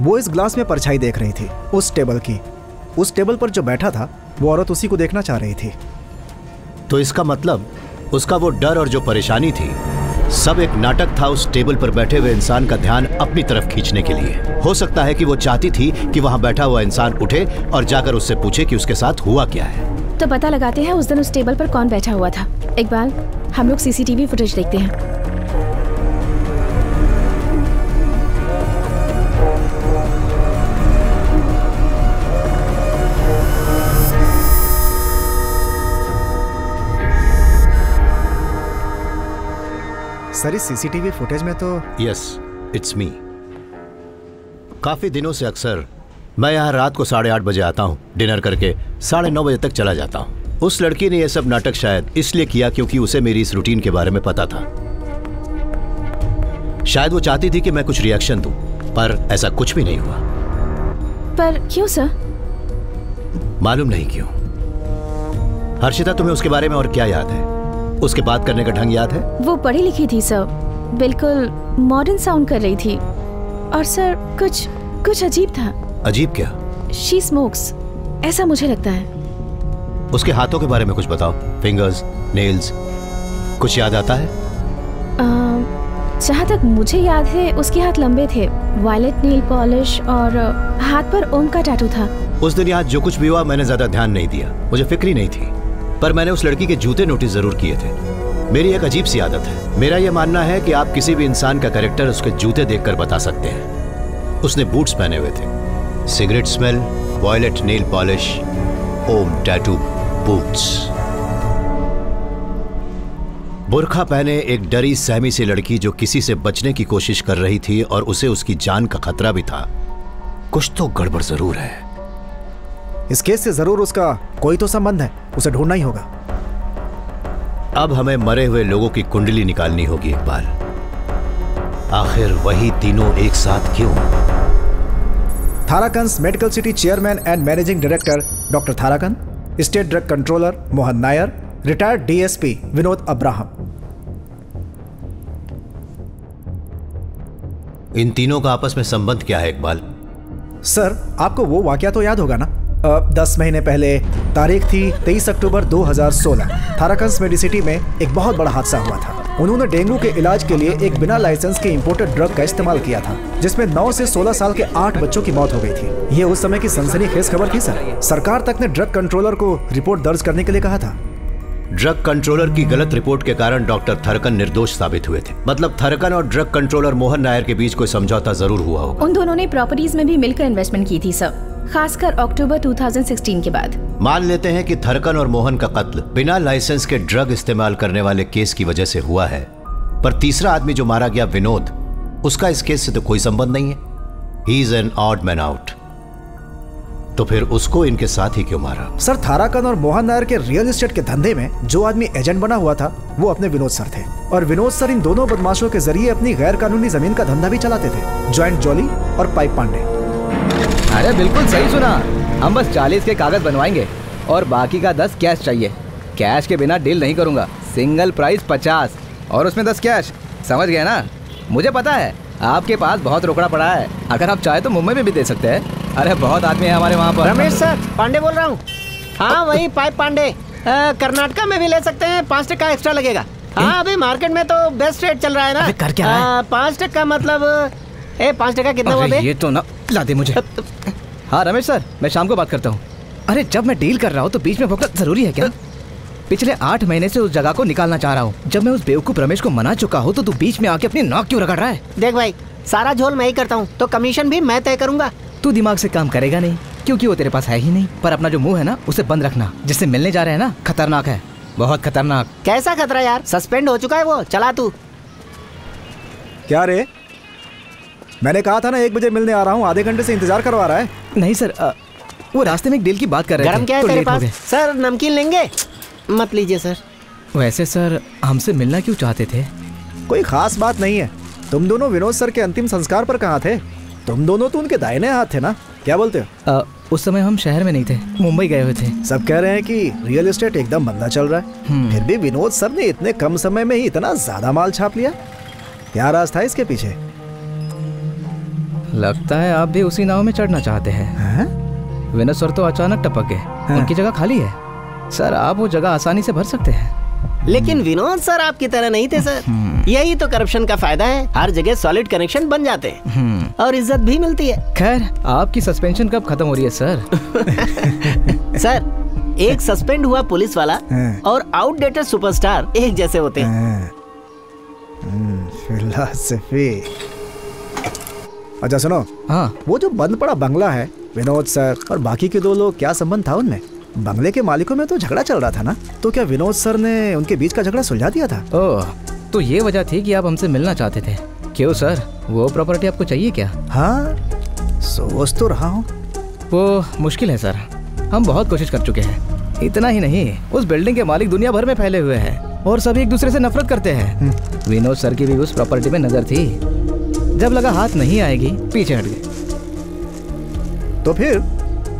वो इस ग्लास में परछाई देख रही थी, उस टेबल की। उस टेबल पर जो बैठा था वो औरत उसी को देखना चाह रही थी। तो इसका मतलब उसका वो डर और जो परेशानी थी, सब एक नाटक था उस टेबल पर बैठे हुए इंसान का ध्यान अपनी तरफ खींचने के लिए। हो सकता है कि वो चाहती थी कि वहां बैठा हुआ इंसान उठे और जाकर उससे पूछे कि उसके साथ हुआ क्या है। तो पता लगाते हैं उस दिन उस टेबल पर कौन बैठा हुआ था। इकबाल, हम लोग सीसीटीवी फुटेज देखते हैं। सर, इस सीसीटीवी फुटेज में तो यस, इट्स मी। काफी दिनों से अक्सर मैं यहाँ रात को 8:30 बजे आता हूँ, डिनर करके 9:30 बजे तक चला जाता हूँ। उस लड़की ने यह सब नाटक शायद इसलिए किया क्योंकि उसे मेरी इस रूटीन के बारे में पता था। शायद वो चाहती थी कि मैं कुछ रिएक्शन दूं, पर ऐसा कुछ भी नहीं हुआ। पर क्यों सर? मालूम नहीं क्यों। हर्षिता, तुम्हें उसके बारे में और क्या याद है? उसके बात करने का ढंग याद है? वो पढ़ी लिखी थी सर, बिल्कुल मॉडर्न साउंड कर रही थी। और सर, कुछ अजीब था। अजीब क्या? शी स्मोक्स, ऐसा मुझे लगता है। उसके हाथों के बारे में कुछ बताओ। फिंगर्स, नेल्स, कुछ याद आता है? जहाँ तक मुझे याद है उसके हाथ लंबे थे, वायलेट नेल पॉलिश और हाथ पर ओम का टैटू था। उस दिन आज जो कुछ भी हुआ मैंने ज्यादा ध्यान नहीं दिया, मुझे फिक्र ही नहीं थी। पर मैंने उस लड़की के जूते नोटिस जरूर किए थे। मेरी एक अजीब सी आदत है, मेरा यह मानना है कि आप किसी भी इंसान का कैरेक्टर उसके जूते देखकर बता सकते हैं। उसने बूट्स पहने हुए थे, cigarette smell, violet nail polish, Om tattoo, boots. बुर्खा पहने एक डरी सहमी सी लड़की जो किसी से बचने की कोशिश कर रही थी और उसे उसकी जान का खतरा भी था। कुछ तो गड़बड़ जरूर है। इस केस से जरूर उसका कोई तो संबंध है, उसे ढूंढना ही होगा। अब हमें मरे हुए लोगों की कुंडली निकालनी होगी इकबाल। आखिर वही तीनों एक साथ क्यों? Tharakan's medical city chairman and managing director doctor Tharakan, state drug controller Mohan Nair, retired DSP Vinod Abraham. इन तीनों का आपस में संबंध क्या है इकबाल? सर, आपको वो वाकया तो याद होगा ना? 10 महीने पहले, तारीख थी 23 अक्टूबर 2016, थाराकंस मेडिसिटी में एक बहुत बड़ा हादसा हुआ था। उन्होंने डेंगू के इलाज के लिए एक बिना लाइसेंस के इंपोर्टेड ड्रग का इस्तेमाल किया था, जिसमें 9 से 16 साल के 8 बच्चों की मौत हो गई थी। ये उस समय की सनसनीखेज खबर थी सर। सरकार तक ने ड्रग कंट्रोलर को रिपोर्ट दर्ज करने के लिए कहा था। ड्रग कंट्रोलर की गलत रिपोर्ट के कारण डॉक्टर थारकन निर्दोष साबित हुए थे। मतलब थारकन और ड्रग कंट्रोलर मोहन नायर के बीच कोई समझौता जरूर हुआ होगा। उन दोनों ने प्रॉपर्टीज में भी मिलकर इन्वेस्टमेंट की थी सर। खासकर अक्टूबर 2016 के बाद। मान लेते हैं कि थरकन और मोहन का कत्ल बिना लाइसेंस के ड्रग इस्तेमाल करने वाले केस की वजह से हुआ है, पर तीसरा आदमी जो मारा गया विनोद, उसका इस केस से तो कोई संबंध नहीं है। He is an odd man out. तो फिर उसको इनके साथ ही क्यों मारा? सर, थाराकन और मोहन नायर के रियल एस्टेट के धंधे में जो आदमी एजेंट बना हुआ था वो अपने विनोद सर थे, और विनोद सर इन दोनों बदमाशों के जरिए अपनी गैर कानूनी जमीन का धंधा भी चलाते थे, जॉइंट जॉली और पाइप पांडे। अरे बिल्कुल सही सुना। हम बस 40 के कागज बनवाएंगे और बाकी का 10 कैश चाहिए। कैश के बिना डील नहीं करूंगा। सिंगल प्राइस 50 और उसमें 10 कैश। समझ गए ना? मुझे पता है आपके पास बहुत रोकड़ा पड़ा है, अगर आप चाहे तो मुंबई में भी दे सकते हैं। अरे बहुत आदमी है हमारे वहाँ पर। रमेश सर, पांडे बोल रहा हूँ। हाँ वही पाइप पांडे। कर्नाटका में भी ले सकते हैं, 5% एक्स्ट्रा लगेगा। हाँ अभी मार्केट में तो बेस्ट रेट चल रहा है ना। कर क्या रहा है? 5% मतलब 5% कितना हुआ? ये तो ना ला दे मुझे। हाँ रमेश सर, मैं शाम को बात करता हूँ। अरे जब मैं डील कर रहा हूँ तो बीच में भोंकना जरूरी है क्या? पिछले 8 महीने से उस जगह को निकालना चाह रहा हूँ। जब मैं उस बेवकूफ रमेश को मना चुका हूँ तो तू बीच में आके अपनी नाक क्यों रगड़ रहा है? देख भाई, सारा झोल मैं ही करता हूँ तो कमीशन भी मैं तय करूंगा। तू दिमाग से काम करेगा नहीं क्योंकि वो तेरे पास है ही नहीं। पर अपना जो मुंह है ना उसे बंद रखना। जिससे मिलने जा रहे हैं ना, खतरनाक है, बहुत खतरनाक। कैसा खतरा यार? सस्पेंड हो चुका है वो। चला तू। क्या रे, मैंने कहा था ना 1 बजे मिलने आ रहा हूँ, आधे घंटे से इंतजार करवा रहा है। नहीं सर, वो रास्ते में एक डील की बात कर रहे थे। गरम क्या है तो तेरे लेट हो पास? गए। सर नमकीन लेंगे? मत लीजिए सर। वैसे सर, हमसे मिलना क्यों चाहते थे? कोई खास बात नहीं है। तुम दोनों विनोद सर के अंतिम संस्कार पर कहाँ थे? तुम दोनों तो उनके दाहिने हाथ थे ना, क्या बोलते हो? उस समय हम शहर में नहीं थे, मुंबई गए हुए थे। सब कह रहे हैं कि रियल एस्टेट एकदम मंदा चल रहा है, फिर भी विनोद सर ने इतने कम समय में ही इतना ज्यादा माल छाप लिया। क्या राज था इसके पीछे? लगता है आप भी उसी नाव में चढ़ना चाहते हैं। विनोद सर तो अचानक टपक गए, उनकी जगह खाली है। सर आप वो जगह आसानी से भर सकते हैं। लेकिन विनोद सर आपकी तरह नहीं थे सर। यही तो करप्शन का फायदा है, हर जगह सॉलिड कनेक्शन बन जाते हैं और इज्जत भी मिलती है। खैर, आपकी सस्पेंशन कब खत्म हो रही है सर? सर, एक सस्पेंड हुआ पुलिस वाला और आउटडेटेड सुपरस्टार एक जैसे होते हैं। फिलॉसफी। अच्छा सुनो, हाँ, वो जो बंद पड़ा बंगला है, विनोद सर और बाकी के 2 लोग, क्या संबंध था उनमें? बंगले के मालिकों में तो झगड़ा चल रहा था ना, तो क्या विनोद सर ने उनके बीच का झगड़ा सुलझा दिया था? ओह, तो ये वजह थी कि आप हमसे मिलना चाहते थे। क्यों सर, वो प्रॉपर्टी आपको चाहिए क्या? हाँ, सोच तो रहा हूँ। वो मुश्किल है सर, हम बहुत कोशिश कर चुके हैं। इतना ही नहीं, उस बिल्डिंग के मालिक दुनिया भर में फैले हुए हैं और सभी एक दूसरे से नफरत करते हैं। विनोद सर की भी उस प्रॉपर्टी में नजर थी, जब लगा हाथ नहीं आएगी पीछे हट गए। तो फिर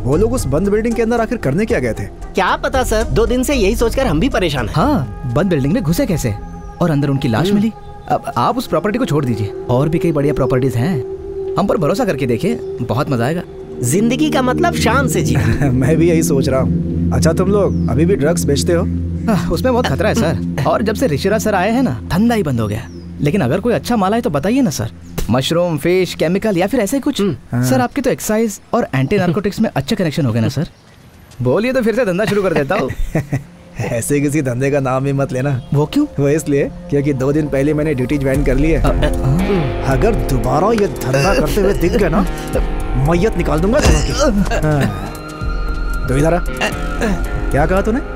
वो लोग उस बंद बिल्डिंग के अंदर आखिर करने क्या गए थे? क्या पता सर, 2 दिन से यही सोचकर हम भी परेशान हैं। हाँ, बंद बिल्डिंग में घुसे कैसे और अंदर उनकी लाश मिली। अब आप उस प्रॉपर्टी को छोड़ दीजिए, और भी कई बढ़िया प्रॉपर्टीज हैं। हम पर भरोसा करके देखिए, बहुत मजा आएगा। जिंदगी का मतलब शान से जीना। मैं भी यही सोच रहा हूँ। अच्छा, तुम लोग अभी भी ड्रग्स बेचते हो? उसमें बहुत खतरा है सर, और जब से ऋषिराज सर आए हैं ना, धंधा ही बंद हो गया। लेकिन अगर कोई अच्छा माल आए तो बताइए ना सर। मशरूम, फिश, केमिकल या फिर ऐसे कुछ। सर आपके तो एक्साइज और एंटी नार्कोटिक्स में अच्छे कनेक्शन हो गए ना सर। बोलिए तो फिर से धंधा शुरू कर देता हूँ। ऐसे किसी धंधे का नाम ही मत लेना। वो क्यों? वो इसलिए क्योंकि 2 दिन पहले मैंने ड्यूटी ज्वाइन कर ली है। अगर दोबारा ये धंधा करते हुए दिख गए ना, मैयत निकाल दूंगा दोनों की। तो इधर आ। क्या कहा तूने?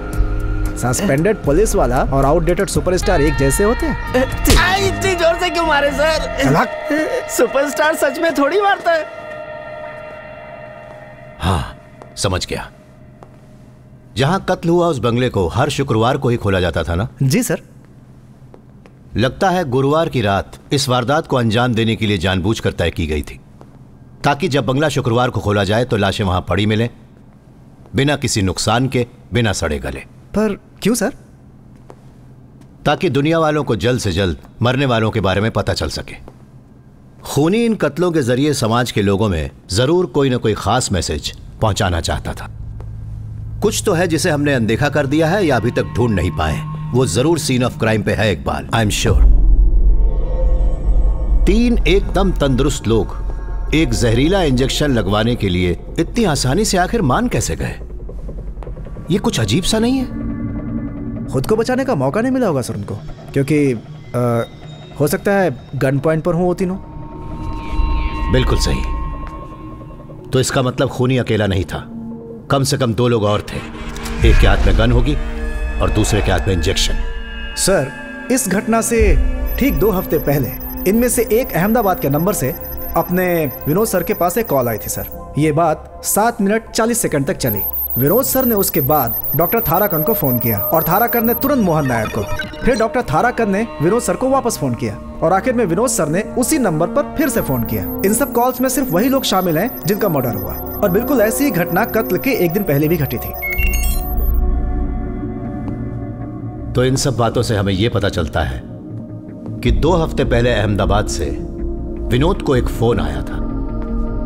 सस्पेंडेड पुलिस वाला और आउटडेटेड सुपरस्टार एक जैसे होते हैं? इतनी जोर से क्यों मारे सर? सुपरस्टार सच में थोड़ी मारता है। हाँ, समझ गया। जहां कत्ल हुआ उस बंगले को हर शुक्रवार को ही खोला जाता था ना? जी सर। लगता है गुरुवार की रात इस वारदात को अंजाम देने के लिए जानबूझकर तय की गई थी, ताकि जब बंगला शुक्रवार को खोला जाए तो लाशें वहां पड़ी मिलें, बिना किसी नुकसान के, बिना सड़े गले। पर क्यों सर? ताकि दुनिया वालों को जल्द से जल्द मरने वालों के बारे में पता चल सके। खूनी इन कत्लों के जरिए समाज के लोगों में जरूर कोई ना कोई खास मैसेज पहुंचाना चाहता था। कुछ तो है जिसे हमने अनदेखा कर दिया है या अभी तक ढूंढ नहीं पाए। वो जरूर सीन ऑफ क्राइम पे है इकबाल, आई एम श्योर। 3 एकदम तंदुरुस्त लोग एक जहरीला इंजेक्शन लगवाने के लिए इतनी आसानी से आखिर मान कैसे गए? ये कुछ अजीब सा नहीं है? खुद को बचाने का मौका नहीं मिला होगा सर उनको, क्योंकि हो सकता है गन पॉइंट पर हो वो तीनों। बिल्कुल सही। तो इसका मतलब खूनी अकेला नहीं था, कम से कम 2 लोग और थे। एक के हाथ में गन होगी और दूसरे के हाथ में इंजेक्शन। सर, इस घटना से ठीक 2 हफ्ते पहले इनमें से एक अहमदाबाद के नंबर से अपने विनोद सर के पास एक कॉल आई थी सर। ये बात 7 मिनट 40 सेकंड तक चली। विनोद सर ने उसके बाद डॉक्टर थाराकन को फोन किया और थाराकन ने तुरंत मोहन नायर को। फिर डॉक्टर थाराकन ने विनोद सर को वापस फोन किया और आखिर में विनोद सर ने उसी नंबर पर फिर से फोन किया। इन सब कॉल्स में सिर्फ वही लोग शामिल हैं जिनका मर्डर हुआ, और बिल्कुल ऐसी ही घटना कत्ल के 1 दिन पहले भी घटी थी। तो इन सब बातों से हमें यह पता चलता है कि 2 हफ्ते पहले अहमदाबाद से विनोद को एक फोन आया था।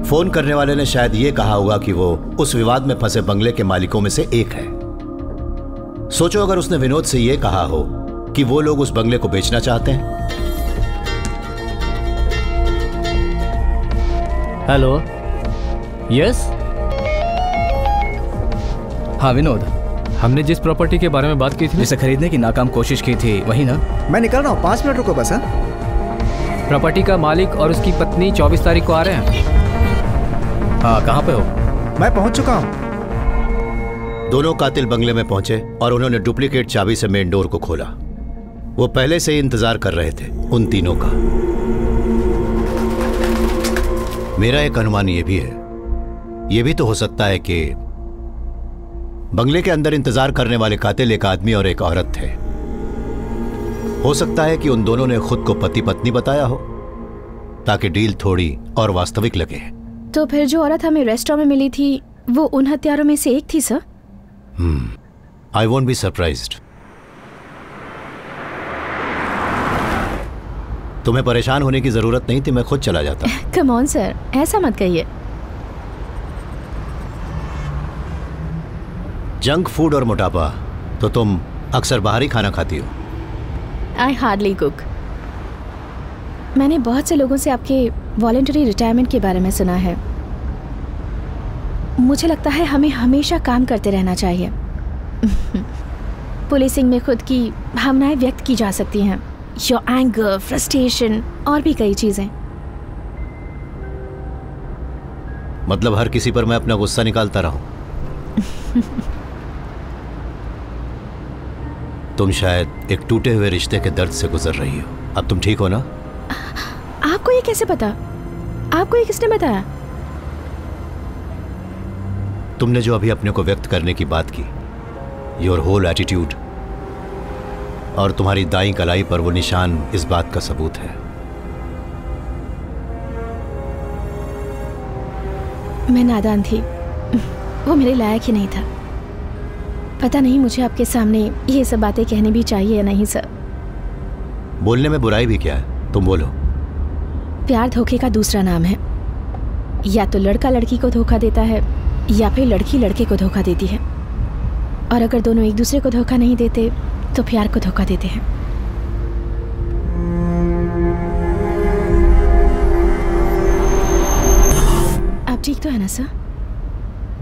फोन करने वाले ने शायद ये कहा होगा कि वो उस विवाद में फंसे बंगले के मालिकों में से एक है। सोचो अगर उसने विनोद से ये कहा हो कि वो लोग उस बंगले को बेचना चाहते हैं। Hello, yes. हाँ विनोद, हमने जिस प्रॉपर्टी के बारे में बात की थी, जिसे खरीदने की नाकाम कोशिश की थी, वही ना? मैं निकल रहा हूँ, 5 मिनट रुको बस। प्रॉपर्टी का मालिक और उसकी पत्नी 24 तारीख को आ रहे हैं। हाँ, कहाँ पे हो? मैं पहुंच चुका हूँ। दोनों कातिल बंगले में पहुंचे और उन्होंने डुप्लीकेट चाबी से मेन डोर को खोला। वो पहले से ही इंतजार कर रहे थे उन तीनों का। मेरा एक अनुमान ये भी है, ये भी तो हो सकता है कि बंगले के अंदर इंतजार करने वाले कातिल एक आदमी और एक औरत थे। हो सकता है कि उन दोनों ने खुद को पति पत्नी बताया हो ताकि डील थोड़ी और वास्तविक लगे। तो फिर जो औरत हमें रेस्टोरेंट में मिली थी वो उन हत्यारों में से एक थी sir? I won't be surprised. तुम्हें परेशान होने की जरूरत नहीं थी, मैं खुद चला जाता। कम ऑन सर, ऐसा मत कहिए। जंक फूड और मोटापा, तो तुम अक्सर बाहर ही खाना खाती हो। I hardly cook. मैंने बहुत से लोगों से आपके वॉलंटरी रिटायरमेंट के बारे में सुना है। मुझे लगता है हमें हमेशा काम करते रहना चाहिए। पुलिसिंग में खुद की भावनाएं व्यक्त की जा सकती हैं, योर एंगर, फ्रस्ट्रेशन और भी कई चीजें। मतलब हर किसी पर मैं अपना गुस्सा निकालता रहूं? तुम शायद एक टूटे हुए रिश्ते के दर्द से गुजर रही हो। अब तुम ठीक हो ना? आपको ये कैसे पता? आपको ये किसने बताया? तुमने जो अभी अपने को व्यक्त करने की बात की, योर होल एटीट्यूड और तुम्हारी दाईं कलाई पर वो निशान इस बात का सबूत है। मैं नादान थी, वो मेरे लायक ही नहीं था। पता नहीं मुझे आपके सामने ये सब बातें कहनी भी चाहिए या नहीं सर। बोलने में बुराई भी क्या है, तुम बोलो। प्यार धोखे का दूसरा नाम है। या तो लड़का लड़की को धोखा देता है या फिर लड़की लड़के को धोखा देती है, और अगर दोनों एक दूसरे को धोखा नहीं देते तो प्यार को धोखा देते हैं। आप ठीक तो है ना सर?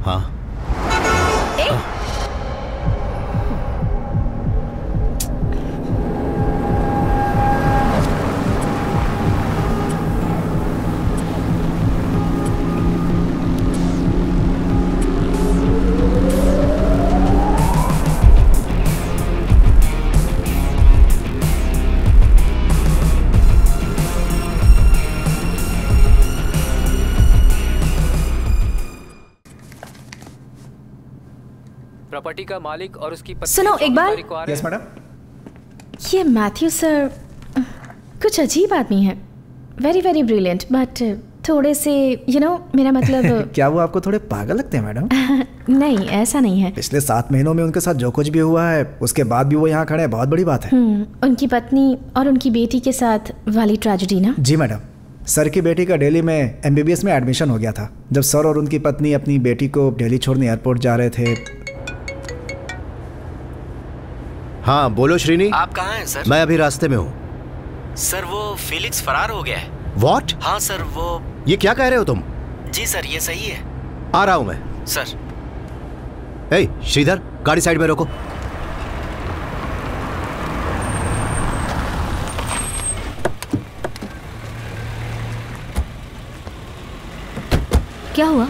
हाँ। प्रॉपर्टी का मालिक और उसकी पत्नी सुनो एक बार। Yes madam. ये मैथ्यू सर कुछ अजीब आदमी है। वेरी वेरी ब्रिलियंट, बट थोड़े से मेरा मतलब क्या वो आपको थोड़े पागल लगते हैं मैडम? नहीं, ऐसा नहीं है। पिछले 7 महीनों में उनके साथ जो कुछ भी हुआ है उसके बाद भी वो यहाँ खड़े हैं, बहुत बड़ी बात है। उनकी पत्नी और उनकी बेटी के साथ वाली ट्रेजेडी ना? जी मैडम, सर की बेटी का दिल्ली में MBBS में एडमिशन हो गया था। जब सर और उनकी पत्नी अपनी बेटी को दिल्ली छोड़ने एयरपोर्ट जा रहे थे। हाँ बोलो श्रीनी। आप कहाँ हैं सर? मैं अभी रास्ते में हूँ। सर वो फेलिक्स फरार हो गया है। What? हाँ सर, वो ये क्या कह रहे हो तुम? जी सर, ये सही है। आ रहा हूँ मैं सर। ए श्रीधर, गाड़ी साइड में रोको। क्या हुआ?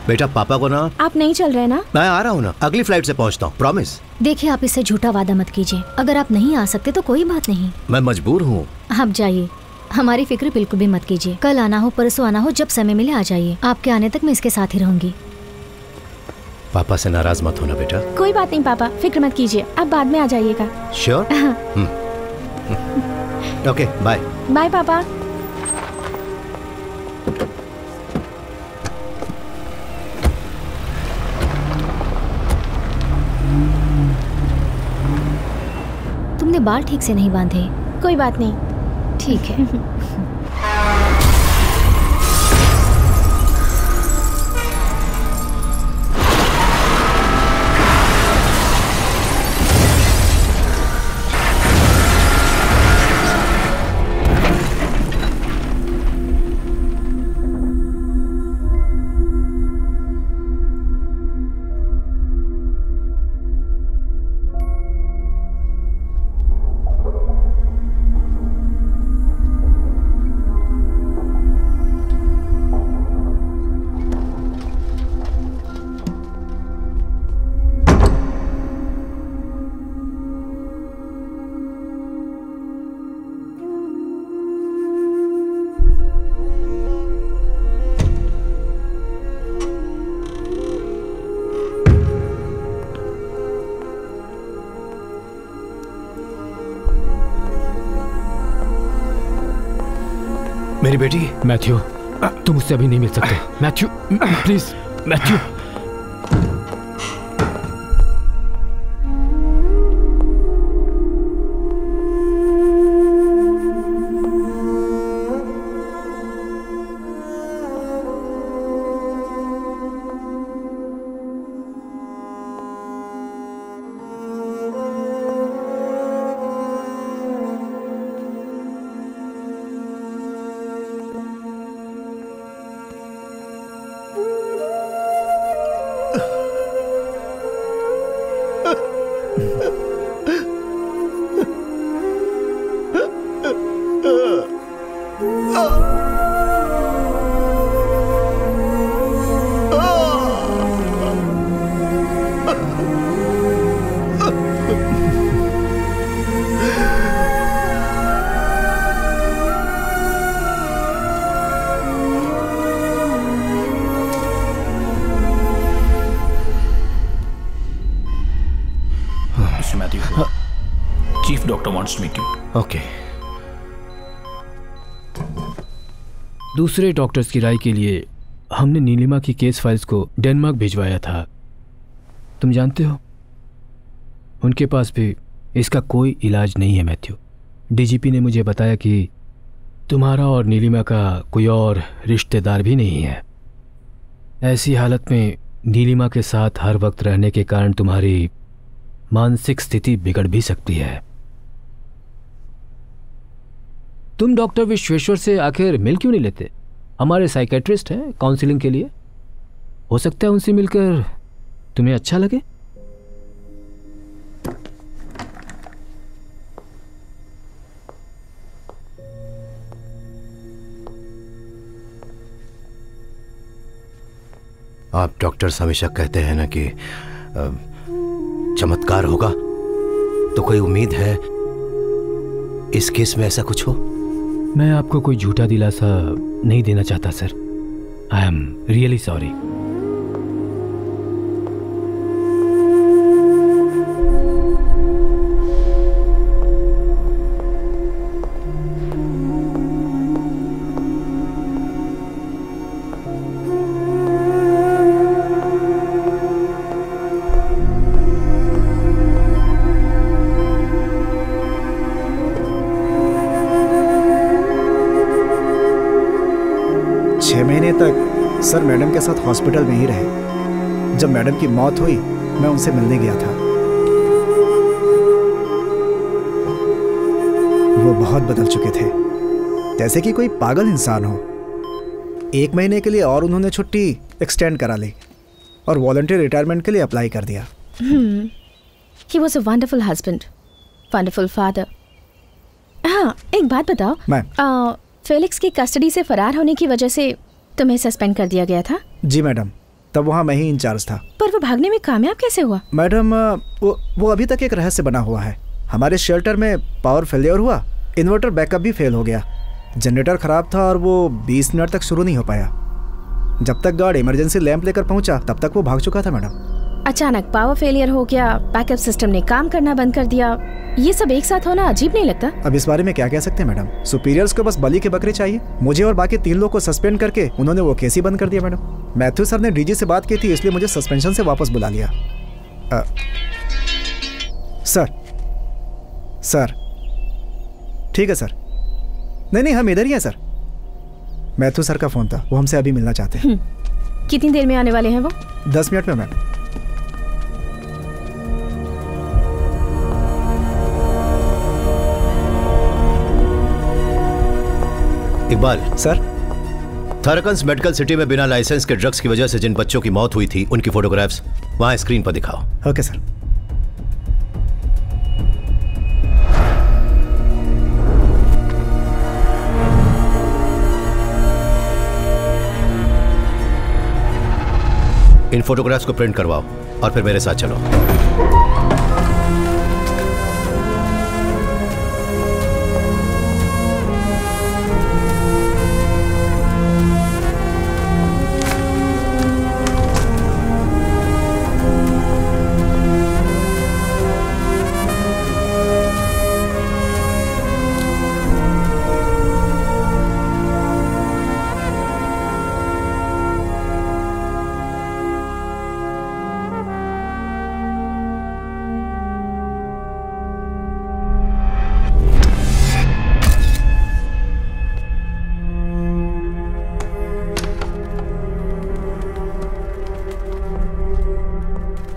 बेटा पापा को ना। आप नहीं चल रहे ना? मैं आ रहा हूँ ना, अगली फ्लाइट से पहुँचता हूँ, प्रॉमिस। देखिए आप इससे झूठा वादा मत कीजिए, अगर आप नहीं आ सकते तो कोई बात नहीं। मैं मजबूर हूँ। आप जाइए, हमारी फिक्र बिल्कुल भी मत कीजिए। कल आना हो परसों आना हो, जब समय मिले आ जाइए। आपके आने तक मैं इसके साथ ही रहूंगी। पापा से नाराज मत होना बेटा। कोई बात नहीं पापा, फिक्र मत कीजिए, आप बाद में आ जाइएगा। श्योर? Okay bye. बाय पापा। तुमने बाल ठीक से नहीं बांधे। कोई बात नहीं, ठीक है। मेरी बेटी। मैथ्यू, तुम मुझसे अभी नहीं मिल सकते। Matthew please, Matthew. Chief Doctor wants to meet you. Okay. दूसरे डॉक्टर्स की राय के लिए हमने नीलिमा की केस फाइल्स को डेनमार्क भिजवाया था। तुम जानते हो, उनके पास भी इसका कोई इलाज नहीं है मैथ्यू। डीजीपी ने मुझे बताया कि तुम्हारा और नीलिमा का कोई और रिश्तेदार भी नहीं है। ऐसी हालत में नीलिमा के साथ हर वक्त रहने के कारण तुम्हारी मानसिक स्थिति बिगड़ भी सकती है। तुम डॉक्टर विश्वेश्वर से आखिर मिल क्यों नहीं लेते? हमारे साइकेट्रिस्ट हैं काउंसलिंग के लिए, हो सकता है उनसे मिलकर तुम्हें अच्छा लगे। आप डॉक्टर्स हमेशा कहते हैं ना कि चमत्कार होगा, तो कोई उम्मीद है इस केस में ऐसा कुछ हो? मैं आपको कोई झूठा दिलासा नहीं देना चाहता sir. I am really sorry. Sir madam के साथ हॉस्पिटल में ही रहे। जब मैडम की मौत हुई मैं उनसे मिलने गया था। वो बहुत बदल चुके थे, जैसे कि कोई पागल इंसान हो। 1 महीने के लिए और उन्होंने छुट्टी एक्सटेंड करा ली और वॉलंटियर रिटायरमेंट के लिए अप्लाई कर दिया। He was a wonderful husband, wonderful father. हाँ, एक बात बताओ, मैम। फेलिक्स की कस्टडी से फरार होने की वजह से तुम्हें सस्पेंड कर दिया गया था? जी मैडम, तब वहाँ मैं ही इंचार्ज था। पर वो भागने में कामयाब कैसे हुआ? मैडम वो अभी तक एक रहस्य बना हुआ है। हमारे शेल्टर में पावर फेलियर हुआ, इन्वर्टर बैकअप भी फेल हो गया, जनरेटर ख़राब था और वो 20 मिनट तक शुरू नहीं हो पाया। जब तक गार्ड इमरजेंसी लैंप लेकर पहुंचा तब तक वो भाग चुका था मैडम। अचानक पावर फेलियर हो गया, बैकअप सिस्टम ने काम करना बंद कर दिया, ये सब एक साथ होना अजीब नहीं लगता? अब इस बारे में क्या कह सकते हैं मैडम, सुपीरियर्स को बस बलि के बकरे चाहिए। मुझे और बाकी 3 लोग को सस्पेंड करके उन्होंने वो केस ही बंद कर दिया मैडम। मैथ्यू सर ने डीजी से बात की थी, इसलिए मुझे सस्पेंशन से वापस बुला लिया। सर ठीक है सर। नहीं हम इधर ही हैं सर। मैथ्यू सर का फोन था, वो हमसे अभी मिलना चाहते हैं। कितनी देर में आने वाले हैं वो? 10 मिनट में ma'am. Iqbal sir, Tharakans medical city में बिना लाइसेंस के ड्रग्स की वजह से जिन बच्चों की मौत हुई थी उनकी फोटोग्राफ्स वहां स्क्रीन पर दिखाओ। Okay sir. इन फोटोग्राफ्स को प्रिंट करवाओ और फिर मेरे साथ चलो।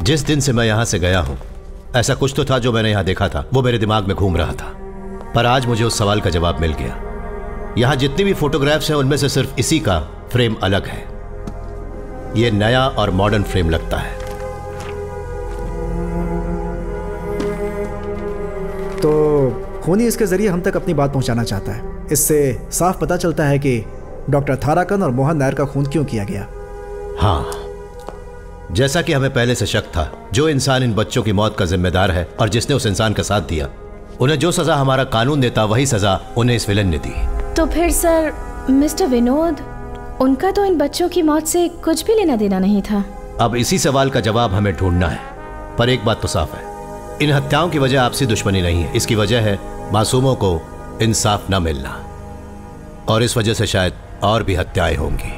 जिस दिन से मैं यहां से गया हूं, ऐसा कुछ तो था जो मैंने यहां देखा था, वो मेरे दिमाग में घूम रहा था। पर आज मुझे उस सवाल का जवाब मिल गया। यहां जितनी भी फोटोग्राफ्स हैं उनमें से सिर्फ इसी का फ्रेम अलग है। ये नया और मॉडर्न फ्रेम लगता है। तो खूनी इसके जरिए हम तक अपनी बात पहुंचाना चाहता है। इससे साफ पता चलता है कि डॉक्टर थाराकन और मोहन नायर का खून क्यों किया गया। हाँ, जैसा कि हमें पहले से शक था, जो इंसान इन बच्चों की मौत का जिम्मेदार है और जिसने उस इंसान का साथ दिया, उन्हें जो सजा हमारा कानून देता वही सजा उन्हें इस विलन ने दी। तो फिर सर मिस्टर विनोद, उनका तो इन बच्चों की मौत से कुछ भी लेना देना नहीं था। अब इसी सवाल का जवाब हमें ढूंढना है। पर एक बात तो साफ है, इन हत्याओं की वजह आपसी दुश्मनी नहीं है। इसकी वजह है मासूमों को इंसाफ न मिलना, और इस वजह से शायद और भी हत्याएं होंगी।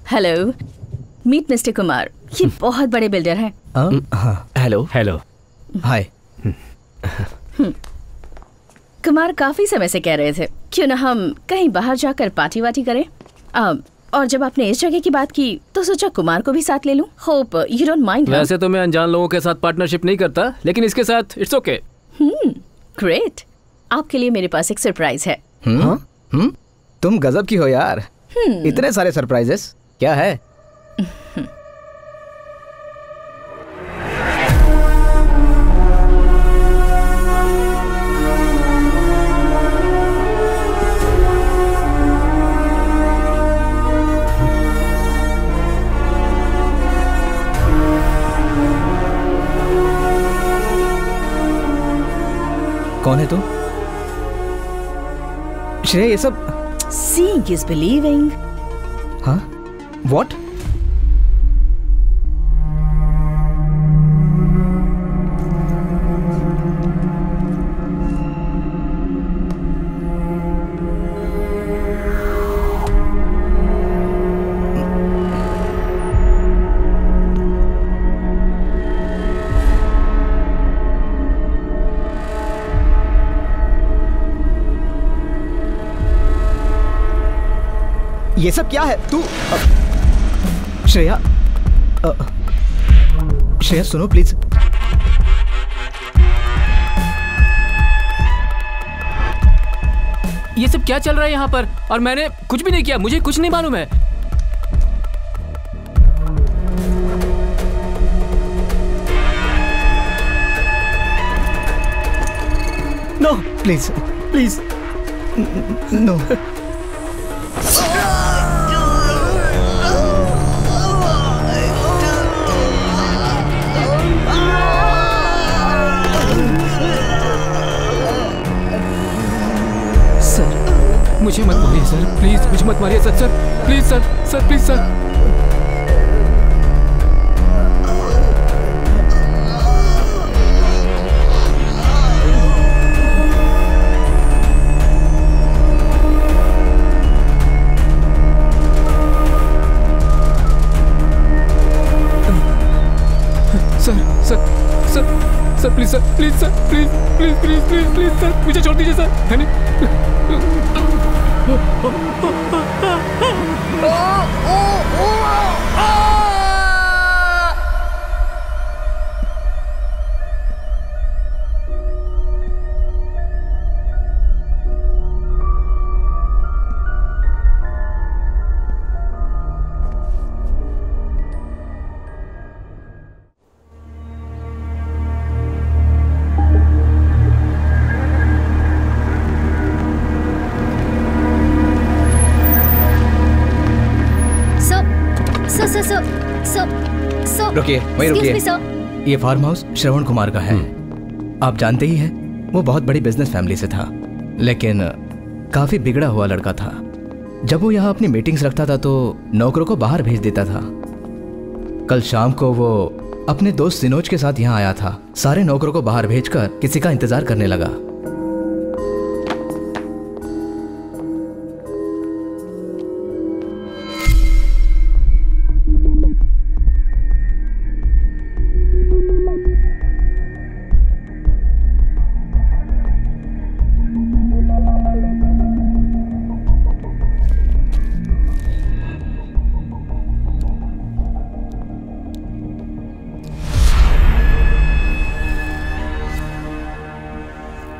Hello, meet mister Kumar. ये बहुत बड़े बिल्डर हैं। हेलो। हेलो। हाय। कुमार काफी समय से कह रहे थे क्यों ना हम कहीं बाहर जाकर पार्टी वार्टी करें। और जब आपने इस जगह की बात की तो सोचा कुमार को भी साथ ले लूं। Hope you don't mind. वैसे तो मैं अनजान लोगों के साथ पार्टनरशिप नहीं करता, लेकिन इसके साथ इट्स ओके। ग्रेट। आपके लिए मेरे पास एक सरप्राइज है। तुम गजब की हो यार। इतने सारे सरप्राइजेस। क्या है? कौन है तू? श्रेया ये सब Seeing is believing. हाँ? What? ये सब क्या है? तू श्रेया, श्रेया सुनो प्लीज। ये सब क्या चल रहा है यहाँ पर? और मैंने कुछ भी नहीं किया, मुझे कुछ नहीं मालूम है। No please please no. मुझे मत मारिए सर, प्लीज मुझे मत मारिए sir, please sir, please sir. Sir please sir, please sir, please please please please please sir, मुझे छोड़ दीजिए सर। रुकिए, वहीं रुकिए। ये फार्म हाउस श्रवण कुमार का है। आप जानते ही हैं, वो बहुत बड़ी बिजनेस फैमिली से था, लेकिन काफी बिगड़ा हुआ लड़का था। जब वो यहाँ अपनी मीटिंग्स रखता था तो नौकरों को बाहर भेज देता था। कल शाम को वो अपने दोस्त सिनोज के साथ यहाँ आया था। सारे नौकरों को बाहर भेजकर किसी का इंतजार करने लगा।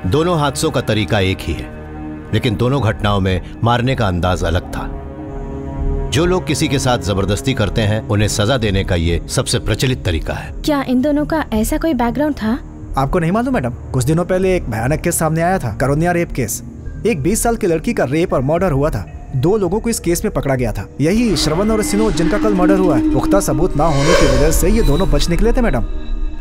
दोनों हादसों का तरीका एक ही है, लेकिन दोनों घटनाओं में मारने का अंदाज अलग था। जो लोग किसी के साथ जबरदस्ती करते हैं उन्हें सजा देने का ये सबसे प्रचलित तरीका है। क्या इन दोनों का ऐसा कोई बैकग्राउंड था? आपको नहीं मालूम मैडम? कुछ दिनों पहले एक भयानक केस सामने आया था, करुणिया रेप केस। एक 20 साल की लड़की का रेप और मर्डर हुआ था। 2 लोगों को इस केस में पकड़ा गया था। यही श्रवण और सिनोज जिनका कल मर्डर हुआ है। पुख्ता सबूत ना होने की वजह से ये दोनों बच निकले थे मैडम।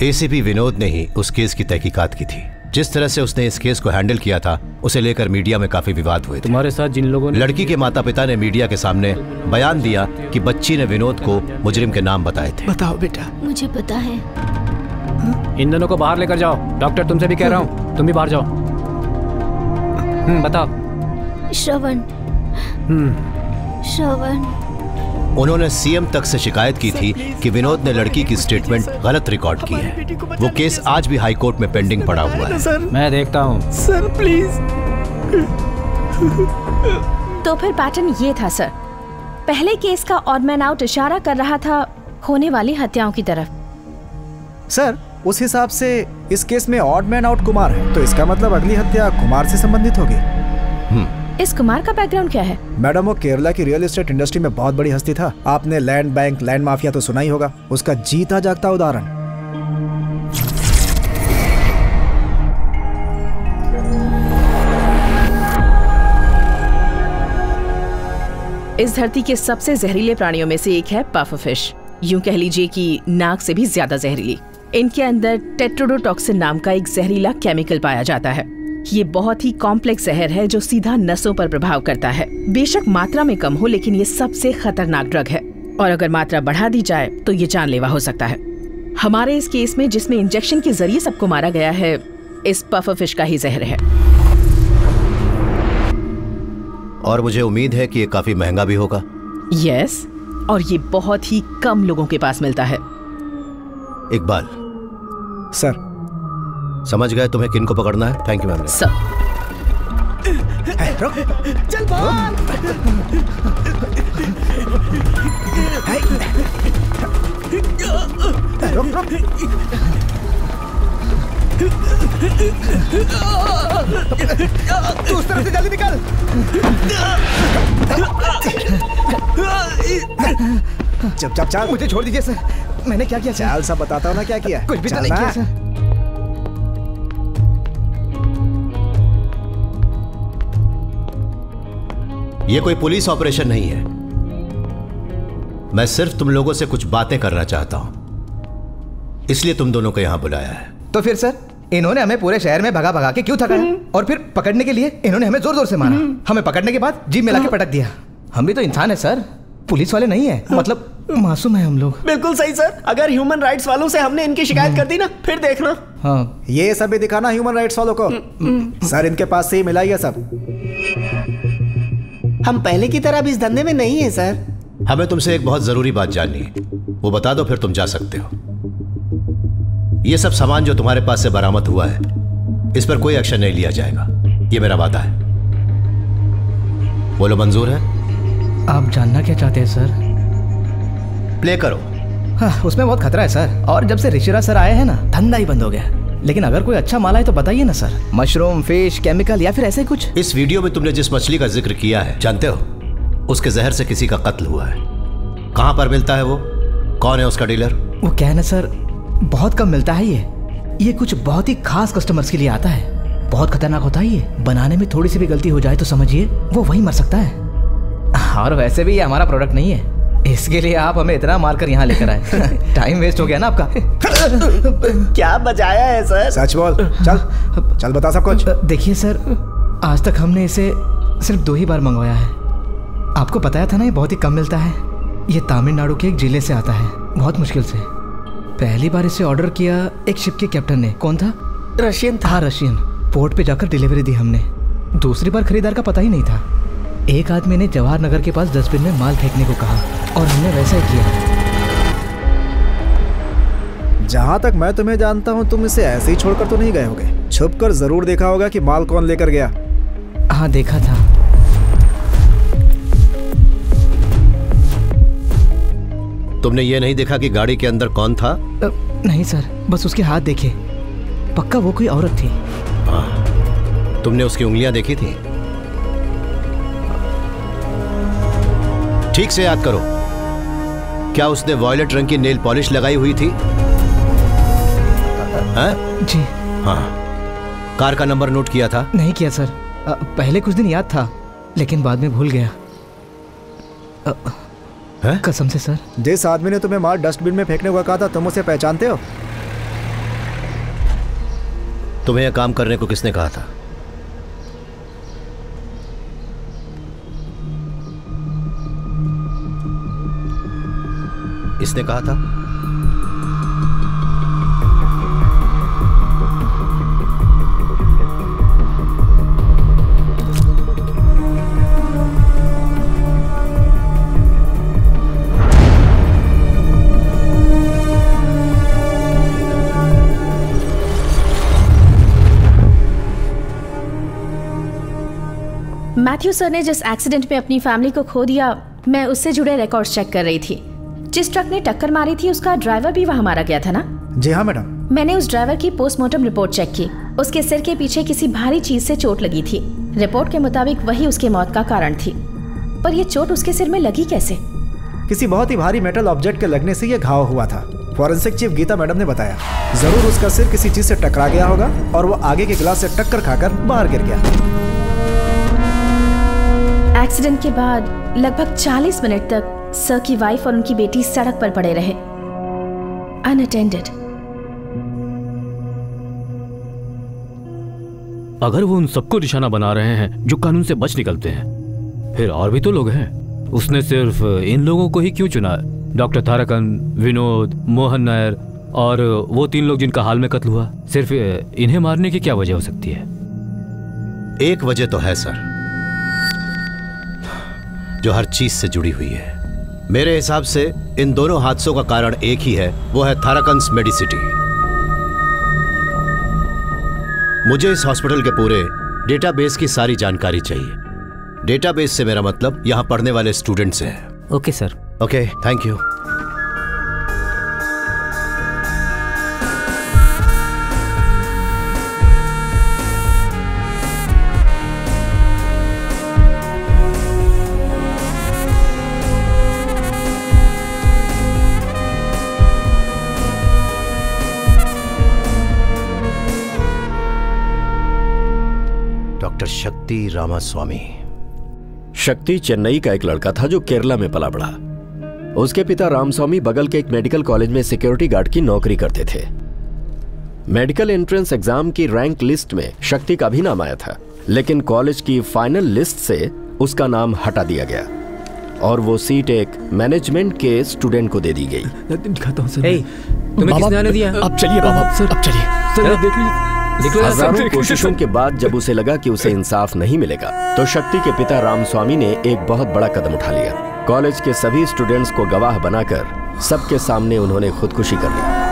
एसीपी विनोद ने ही उस केस की तहकीकात की थी। जिस तरह से उसने इस केस को हैंडल किया था, उसे लेकर मीडिया में काफी विवाद हुए थे। तुम्हारे साथ जिन लोगों ने... लड़की के माता पिता ने मीडिया के सामने बयान दिया कि बच्ची ने विनोद को मुजरिम के नाम बताए थे। बताओ बेटा। मुझे पता है। इन दोनों को बाहर लेकर जाओ। डॉक्टर तुमसे भी कह रहा हूँ, तुम भी बाहर जाओ। बताओ। श्रवण। उन्होंने सीएम तक से शिकायत की थी कि विनोद ने लड़की की स्टेटमेंट गलत रिकॉर्ड की है। वो केस आज भी हाई कोर्ट में पेंडिंग पड़ा हुआ है। मैं देखता हूँ। Sir please. तो फिर पैटर्न ये था सर। पहले केस का ऑड मैन आउट इशारा कर रहा था होने वाली हत्याओं की तरफ। सर उस हिसाब से इस केस में ऑड मैन आउट कुमार है, तो इसका मतलब अगली हत्या कुमार से संबंधित होगी। इस कुमार का बैकग्राउंड क्या है? मैडम वो केरला की रियल एस्टेट इंडस्ट्री में बहुत बड़ी हस्ती था। आपने लैंड बैंक, लैंड माफिया तो सुना ही होगा। उसका जीता जागता उदाहरण। इस धरती के सबसे जहरीले प्राणियों में से एक है पफरफिश। यूं कह लीजिए कि नाग से भी ज्यादा जहरीली। इनके अंदर टेट्रोडोटॉक्सिन नाम का एक जहरीला केमिकल पाया जाता है। ये बहुत ही कॉम्प्लेक्स जहर है जो सीधा नसों पर प्रभाव करता है। बेशक मात्रा में कम हो, लेकिन ये सबसे खतरनाक ड्रग है और अगर मात्रा बढ़ा दी जाए तो ये जानलेवा हो सकता है। हमारे इस केस में जिसमें इंजेक्शन के जरिए सबको मारा गया है, इस पफरफिश का ही जहर है। और मुझे उम्मीद है कि ये काफी महंगा भी होगा। यस, और ये बहुत ही कम लोगों के पास मिलता है। इकबाल सर, समझ गए तुम्हें किन को पकड़ना है? Thank you ma'am. सर, चल भाग। तू उस तरफ से जल्दी निकल। चुपचाप चल। मुझे छोड़ दीजिए सर, मैंने क्या किया? चल सब बताता हूँ ना क्या किया। कुछ भी तो नहीं किया सर। ये कोई पुलिस ऑपरेशन नहीं है। मैं सिर्फ तुम लोगों से कुछ बातें करना चाहता हूं, इसलिए तुम दोनों को यहां बुलाया है। तो फिर सर, इन्होंने हमें पूरे शहर में भगा भगा के क्यों थकाया? और फिर पकड़ने के लिए इन्होंने हमें जोर जोर से मारा। हमें पकड़ने के बाद जीप मिला के पटक दिया। हम भी तो इंसान है सर, पुलिस वाले नहीं है। मतलब मासूम है हम लोग। बिल्कुल सही सर। अगर ह्यूमन राइट्स वालों से हमने इनकी शिकायत कर दी ना, फिर देखना। हाँ, ये सब भी दिखाना ह्यूमन राइट्स वालों को। सर इनके पास से ही मिला ये सब। हम पहले की तरह भी इस धंधे में नहीं है सर। हमें तुमसे एक बहुत जरूरी बात जाननी है, वो बता दो फिर तुम जा सकते हो। ये सब सामान जो तुम्हारे पास से बरामद हुआ है, इस पर कोई एक्शन नहीं लिया जाएगा, ये मेरा वादा है। बोलो, मंजूर है? आप जानना क्या चाहते हैं सर? प्ले करो। हाँ, उसमें बहुत खतरा है सर। और जब से ऋषिराज सर आए हैं ना, धंधा ही बंद हो गया। लेकिन अगर कोई अच्छा माल है तो बताइए ना सर। मशरूम, फिश, केमिकल या फिर ऐसे ही कुछ। इस वीडियो में तुमने जिस मछली का जिक्र किया है, जानते हो उसके जहर से किसी का कत्ल हुआ है। कहां पर मिलता है वो? कौन है उसका डीलर? वो क्या है ना सर, बहुत कम मिलता है ये कुछ बहुत ही खास कस्टमर्स के लिए आता है। बहुत खतरनाक होता है ये। बनाने में थोड़ी सी भी गलती हो जाए तो समझिए वो वही मर सकता है। और वैसे भी ये हमारा प्रोडक्ट नहीं है, इसके लिए आप हमें इतना मारकर यहाँ लेकर आए। टाइम वेस्ट हो गया ना आपका। क्या बजाया है सर? सच बोल। चल चल बता सब कुछ। देखिए सर, आज तक हमने इसे सिर्फ 2 ही बार मंगवाया है। आपको बताया था ना, ये बहुत ही कम मिलता है। ये तमिलनाडु के एक जिले से आता है, बहुत मुश्किल से। पहली बार इसे ऑर्डर किया एक शिप के कैप्टन ने। कौन था? रशियन था। हाँ, रशियन। पोर्ट पे जाकर डिलीवरी दी हमने। दूसरी बार खरीदार का पता ही नहीं था। एक आदमी ने जवाहर नगर के पास डस्टबिन में माल फेंकने को कहा और हमने वैसा ही किया। जहां तक मैं तुम्हें जानता हूं, तुम इसे ऐसे ही छोड़कर तो नहीं गए होगे। छुप कर जरूर देखा होगा कि माल कौन लेकर गया। हाँ, देखा था। तुमने ये नहीं देखा कि गाड़ी के अंदर कौन था? नहीं सर, बस उसके हाथ देखे। पक्का वो कोई औरत थी। हाँ, तुमने उसकी उंगलियां देखी थी? ठीक से याद करो, क्या उसने वॉयलेट रंग की नेल पॉलिश लगाई हुई थी? जी हाँ। कार का नंबर नोट किया था? नहीं किया सर। पहले कुछ दिन याद था, लेकिन बाद में भूल गया। कसम से सर। जिस आदमी ने तुम्हें माल डस्टबिन में फेंकने को कहा था, तुम उसे पहचानते हो? तुम्हें यह काम करने को किसने कहा था? इसने कहा था? मैथ्यू सर ने जिस एक्सीडेंट में अपनी फैमिली को खो दिया, मैं उससे जुड़े रिकॉर्ड्स चेक कर रही थी। जिस ट्रक ने टक्कर मारी थी, उसका ड्राइवर भी वहां मारा गया था ना? जी हाँ मैडम। मैंने उस ड्राइवर की पोस्टमार्टम रिपोर्ट चेक की। उसके सिर के पीछे किसी भारी चीज से चोट लगी थी। रिपोर्ट के मुताबिक वही उसके मौत का कारण थी। पर यह चोट उसके सिर में लगी कैसे? किसी बहुत ही भारी मेटल ऑब्जेक्ट के लगने से यह घाव हुआ था। फॉरेंसिक चीफ गीता मैडम ने बताया। जरूर उसका सिर किसी चीज से टकरा गया होगा और वो आगे के गिलास से टक्कर खाकर बाहर गिर गया। एक्सीडेंट के बाद लगभग 40 मिनट तक सर की वाइफ और उनकी बेटी सड़क पर पड़े रहे, अनअटेंडेड। अगर वो उन सबको निशाना बना रहे हैं जो कानून से बच निकलते हैं, फिर और भी तो लोग हैं। उसने सिर्फ इन लोगों को ही क्यों चुना? डॉक्टर थारकन, विनोद, मोहन नायर और वो 3 लोग जिनका हाल में कत्ल हुआ, सिर्फ इन्हें मारने की क्या वजह हो सकती है? एक वजह तो है सर, जो हर चीज से जुड़ी हुई है। मेरे हिसाब से इन दोनों हादसों का कारण एक ही है, वो है थारकन्स मेडिसिटी। मुझे इस हॉस्पिटल के पूरे डेटाबेस की सारी जानकारी चाहिए। डेटाबेस से मेरा मतलब यहां पढ़ने वाले स्टूडेंट्स हैं। Okay sir. Okay, thank you. Doctor शक्ति रामास्वामी। शक्ति चेन्नई का एक लड़का था जो केरला में पला बढ़ा। उसके पिता रामस्वामी बगल के एक मेडिकल कॉलेज में सिक्योरिटी गार्ड की नौकरी करते थे। मेडिकल एंट्रेंस एग्जाम की रैंक लिस्ट में शक्ति का भी नाम आया था, लेकिन कॉलेज की फाइनल लिस्ट से उसका नाम हटा दिया गया और वो सीट एक मैनेजमेंट के स्टूडेंट को दे दी गई। दिखाता हूं सर। तुम्हें किसने आने दिया? अब चलिए बाबा, सर अब चलिए सर, देख लीजिए। हजारों कोशिशों के बाद जब उसे लगा कि उसे इंसाफ नहीं मिलेगा, तो शक्ति के पिता रामस्वामी ने एक बहुत बड़ा कदम उठा लिया। कॉलेज के सभी स्टूडेंट्स को गवाह बनाकर सबके सामने उन्होंने खुदकुशी कर ली।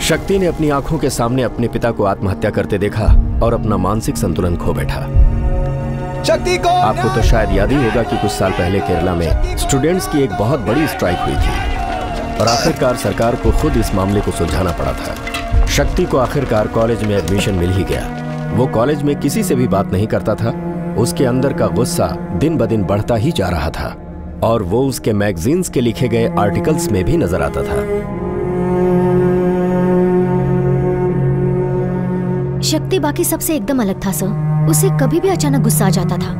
शक्ति ने अपनी आंखों के सामने अपने पिता को आत्महत्या करते देखा और अपना मानसिक संतुलन खो बैठा। शक्ति को आपको तो शायद याद ही होगा कि कुछ साल पहले केरला में स्टूडेंट्स की एक बहुत बड़ी स्ट्राइक हुई थी और आखिरकार सरकार को खुद इस मामले को सुलझाना पड़ा था। शक्ति को आखिरकार कॉलेज में एडमिशन मिल ही गया। वो कॉलेज में किसी से भी बात नहीं करता था। उसके अंदर का गुस्सा दिन ब दिन बढ़ता ही जा रहा था और वो उसके मैगजीन्स के लिखे गए आर्टिकल्स में भी नजर आता था। शक्ति बाकी सबसे एकदम अलग था सर। उसे कभी भी अचानक गुस्सा आ जाता था।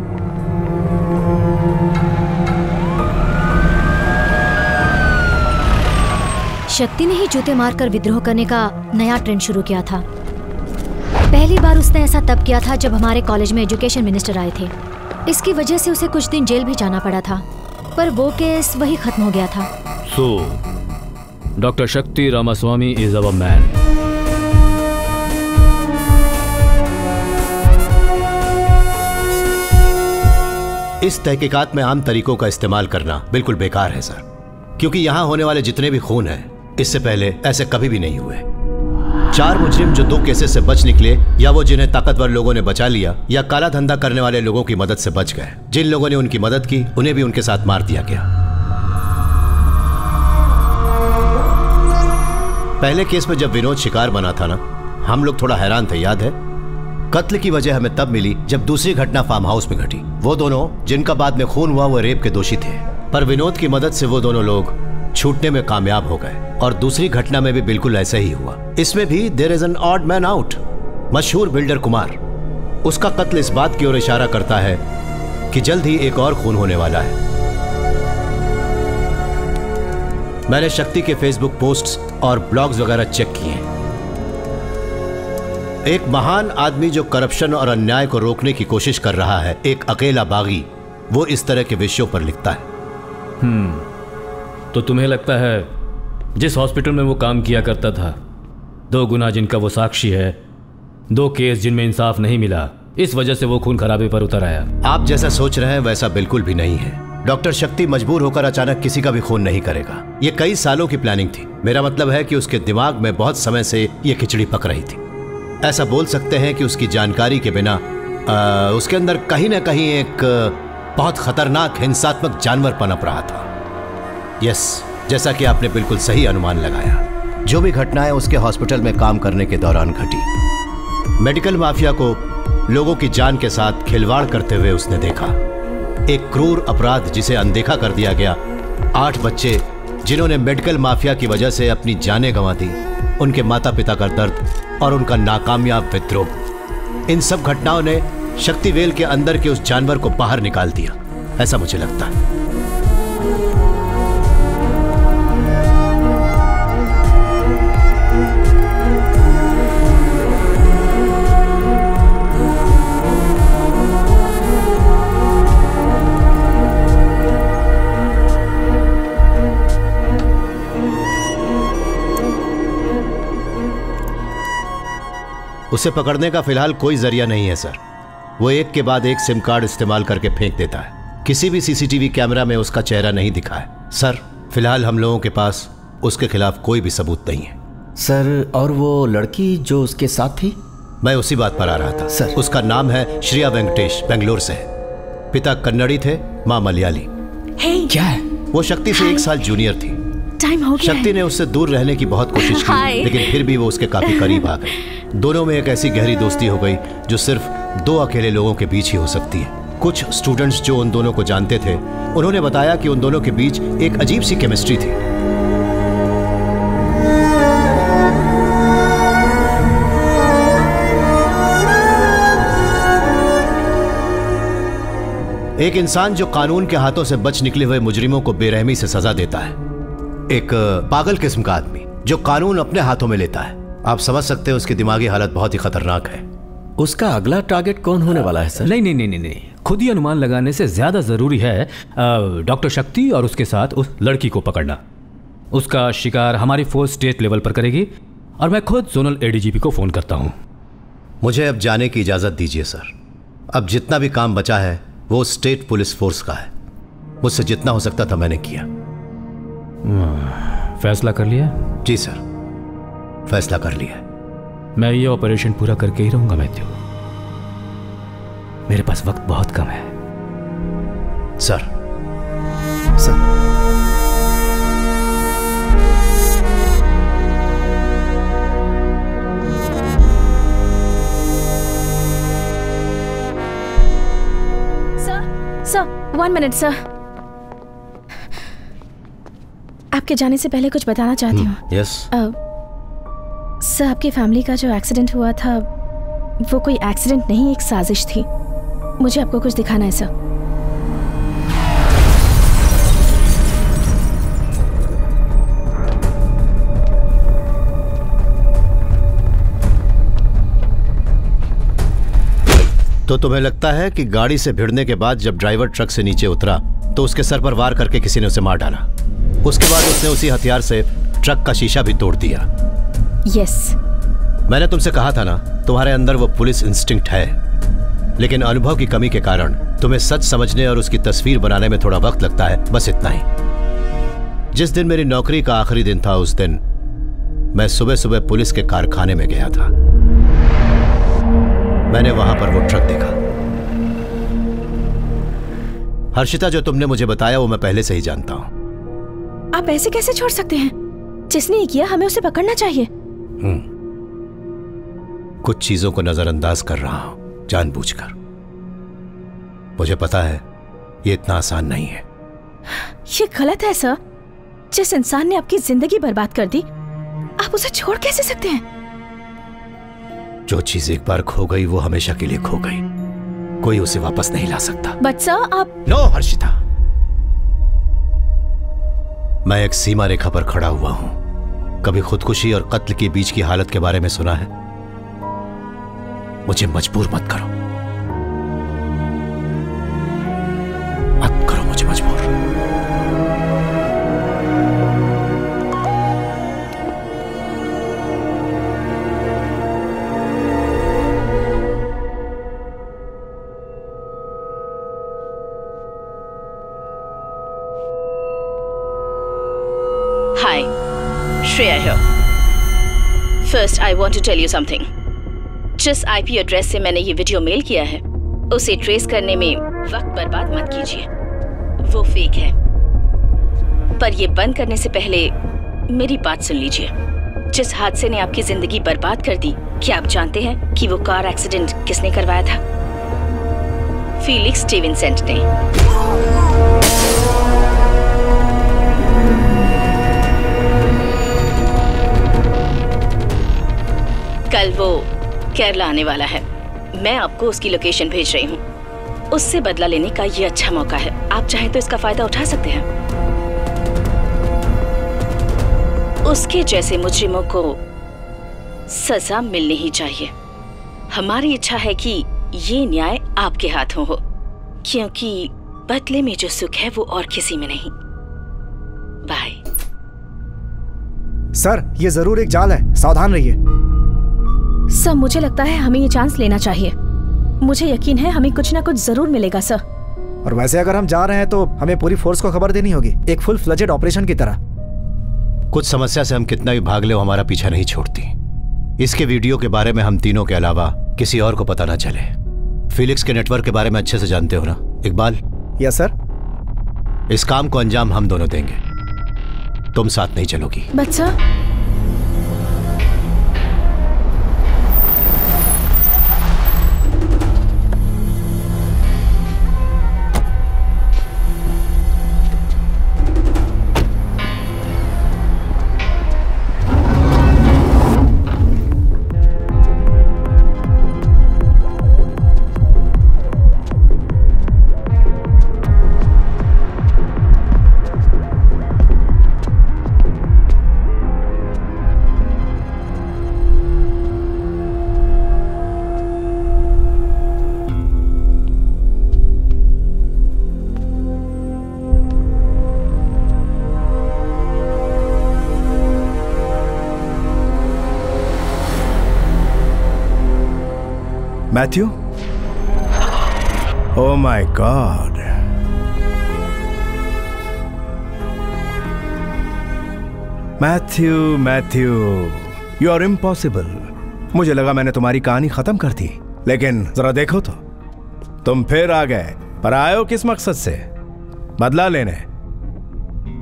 शक्ति ने ही जूते मारकर विद्रोह करने का नया ट्रेंड शुरू किया था। पहली बार उसने ऐसा तब किया था जब हमारे कॉलेज में एजुकेशन मिनिस्टर आए थे। इसकी वजह से उसे कुछ दिन जेल भी जाना पड़ा था, पर वो केस वही खत्म हो गया था। सो डॉक्टर शक्ति रामास्वामी इज अवर मैन। इस तहकीकात में आम तरीकों का इस्तेमाल करना बिल्कुल बेकार है सर, क्योंकि यहां होने वाले जितने भी खून हैं, इससे पहले ऐसे कभी भी नहीं हुए। 4 मुजरिम जो 2 केसेस से बच निकले, या वो जिन्हें ताकतवर लोगों ने बचा लिया, या काला धंधा करने वाले लोगों की मदद से बच गए। जिन लोगों ने उनकी मदद की, उन्हें भी उनके साथ मार दिया गया। पहले केस में जब विनोद शिकार बना था ना, हम लोग थोड़ा हैरान थे, याद है? कत्ल की वजह हमें तब मिली जब दूसरी घटना फार्म हाउस में घटी। वो दोनों जिनका बाद में खून हुआ, वो रेप के दोषी थे, पर विनोद की मदद से वो दोनों लोग छूटने में कामयाब हो गए। और दूसरी घटना में भी बिल्कुल ऐसा ही हुआ। इसमें भी there is an odd man out. मशहूर बिल्डर कुमार, उसका कत्ल इस बात की ओर इशारा करता है कि जल्द ही एक और खून होने वाला है। मैंने शक्ति के फेसबुक पोस्ट्स और ब्लॉग्स वगैरह चेक किए। एक महान आदमी जो करप्शन और अन्याय को रोकने की कोशिश कर रहा है, एक अकेला बागी, वो इस तरह के विषयों पर लिखता है। तो तुम्हें लगता है जिस हॉस्पिटल में वो काम किया करता था, 2 गुना जिनका वो साक्षी है, 2 केस जिनमें इंसाफ नहीं मिला, इस वजह से वो खून खराबे पर उतर आया? आप जैसा सोच रहे हैं वैसा बिल्कुल भी नहीं है। डॉक्टर शक्ति मजबूर होकर अचानक किसी का भी खून नहीं करेगा। ये कई सालों की प्लानिंग थी। मेरा मतलब है कि उसके दिमाग में बहुत समय से ये खिचड़ी पक रही थी। ऐसा बोल सकते हैं कि उसकी जानकारी के बिना उसके अंदर कहीं ना कहीं एक बहुत खतरनाक हिंसात्मक जानवर पनप रहा था। यस, जैसा कि आपने बिल्कुल सही अनुमान लगाया। जो भी घटनाएं उसके हॉस्पिटल में काम करने के दौरान घटी, मेडिकल माफिया को लोगों की जान के साथ खिलवाड़ करते हुए उसने देखा। एक क्रूर अपराध जिसे अनदेखा कर दिया गया, 8 बच्चे जिन्होंने मेडिकल माफिया की वजह से अपनी जानें गंवा दी, उनके माता पिता का दर्द और उनका नाकामयाब विद्रोह, इन सब घटनाओं ने शक्तिवेल के अंदर के उस जानवर को बाहर निकाल दिया, ऐसा मुझे लगता है। उसे पकड़ने का फिलहाल कोई जरिया नहीं है सर। वो एक के बाद एक सिम कार्ड इस्तेमाल करके फेंक देता है। किसी भी सीसीटीवी कैमरा में उसका चेहरा नहीं दिखा है सर। फिलहाल हम लोगों के पास उसके खिलाफ कोई भी सबूत नहीं है सर। और वो लड़की जो उसके साथ थी? मैं उसी बात पर आ रहा था सर। उसका नाम है श्रिया वेंकटेश, बेंगलोर से है। पिता कन्नड़ी थे, माँ मलयाली। क्या है? वो शक्ति से 1 साल जूनियर थी। टाइम हो गया। शक्ति ने उससे दूर रहने की बहुत कोशिश की, लेकिन फिर भी वो उसके काफी करीब आ गई। दोनों में एक ऐसी गहरी दोस्ती हो गई जो सिर्फ 2 अकेले लोगों के बीच ही हो सकती है। कुछ स्टूडेंट्स जो उन दोनों को जानते थे, उन्होंने बताया कि उन दोनों के बीच एक अजीब सी केमिस्ट्री थी। एक इंसान जो कानून के हाथों से बच निकले हुए मुजरिमों को बेरहमी से सजा देता है, एक पागल किस्म का आदमी जो कानून अपने हाथों में लेता है। आप समझ सकते हैं उसकी दिमागी हालत बहुत ही खतरनाक है। उसका अगला टारगेट कौन होने वाला है सर? नहीं, खुद ही अनुमान लगाने से ज्यादा जरूरी है डॉक्टर शक्ति और उसके साथ उस लड़की को पकड़ना। उसका शिकार हमारी फोर्स स्टेट लेवल पर करेगी और मैं खुद जोनल एडीजीपी को फोन करता हूं। मुझे अब जाने की इजाजत दीजिए सर। अब जितना भी काम बचा है वो स्टेट पुलिस फोर्स का है। मुझसे जितना हो सकता था मैंने किया। फैसला कर लिया? जी सर, फैसला कर लिया। मैं ये ऑपरेशन पूरा करके ही रहूंगा मैथ्यू। मेरे पास वक्त बहुत कम है। सर। Sir 1 minute sir. आपके जाने से पहले कुछ बताना चाहती हूँ। यस सर, आपकी फैमिली का जो एक्सीडेंट हुआ था वो कोई एक्सीडेंट नहीं, एक साजिश थी। मुझे आपको कुछ दिखाना है सर। तो तुम्हें लगता है कि गाड़ी से भिड़ने के बाद जब ड्राइवर ट्रक से नीचे उतरा तो उसके सर पर वार करके किसी ने उसे मार डाला। उसके बाद उसने उसी हथियार से ट्रक का शीशा भी तोड़ दिया। यस। मैंने तुमसे कहा था ना, तुम्हारे अंदर वो पुलिस इंस्टिंक्ट है, लेकिन अनुभव की कमी के कारण तुम्हें सच समझने और उसकी तस्वीर बनाने में थोड़ा वक्त लगता है, बस इतना ही। जिस दिन मेरी नौकरी का आखिरी दिन था, उस दिन मैं सुबह सुबह पुलिस के कारखाने में गया था। मैंने वहां पर वो ट्रक देखा। हर्षिता, जो तुमने मुझे बताया वो मैं पहले से ही जानता हूं। आप ऐसे कैसे छोड़ सकते हैं? जिसने ये किया हमें उसे पकड़ना चाहिए। कुछ चीजों को नजरअंदाज कर रहा हूं जानबूझकर। मुझे पता है ये इतना आसान नहीं है। ये गलत है सर। जिस इंसान ने आपकी जिंदगी बर्बाद कर दी, आप उसे छोड़ कैसे सकते हैं? जो चीज एक बार खो गई वो हमेशा के लिए खो गई, कोई उसे वापस नहीं ला सकता। बट सर आप। नो हर्षिता, मैं एक सीमा रेखा पर खड़ा हुआ हूं। कभी खुदकुशी और कत्ल के बीच की हालत के बारे में सुना है? मुझे मजबूर मत करो, मत करो मुझे मजबूर। Hi, Shreya here. First, I want to tell you something. जिस IP एड्रेस से मैंने ये वीडियो मेल किया है, उसे ट्रेस करने में वक्त बर्बाद मत कीजिए। वो फेक है। पर ये बंद करने से पहले मेरी बात सुन लीजिए। जिस हादसे ने आपकी जिंदगी बर्बाद कर दी, क्या आप जानते हैं कि वो कार एक्सीडेंट किसने करवाया था? फीलिक्स स्टीवेंसेंट ने। कल वो केरला आने वाला है। मैं आपको उसकी लोकेशन भेज रही हूँ। उससे बदला लेने का ये अच्छा मौका है। आप चाहे तो इसका फायदा उठा सकते हैं। उसके जैसे मुजरिमों को सजा मिलनी ही चाहिए। हमारी इच्छा है कि ये न्याय आपके हाथों हो, क्योंकि बदले में जो सुख है वो और किसी में नहीं। बाय। सर, ये जरूर एक जाल है, सावधान रहिए। सर, मुझे लगता है हमें ये चांस लेना चाहिए। मुझे यकीन है हमें कुछ ना कुछ जरूर मिलेगा सर। और वैसे अगर हम जा रहे हैं तो हमें पूरी फोर्स को खबर देनी होगी, एक फुल फ्लेजेड ऑपरेशन की तरह। कुछ समस्या से हम कितना भी भाग ले, वो हमारा पीछा नहीं छोड़ती। इसके वीडियो के बारे में हम तीनों के अलावा किसी और को पता ना चले। फीलिक्स के नेटवर्क के बारे में अच्छे से जानते हो ना इकबाल? Yes sir. इस काम को अंजाम हम दोनों देंगे, तुम साथ नहीं चलोगी। बच्चा, Matthew? Oh my god, Matthew, you are impossible. मुझे लगा मैंने तुम्हारी कहानी खत्म कर दी, लेकिन जरा देखो तो, तुम फिर आ गए। पर आए हो किस मकसद से? बदला लेने।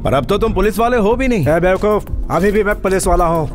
पर अब तो तुम पुलिस वाले हो भी नहीं। बेवकूफ, अभी भी मैं पुलिस वाला हूँ।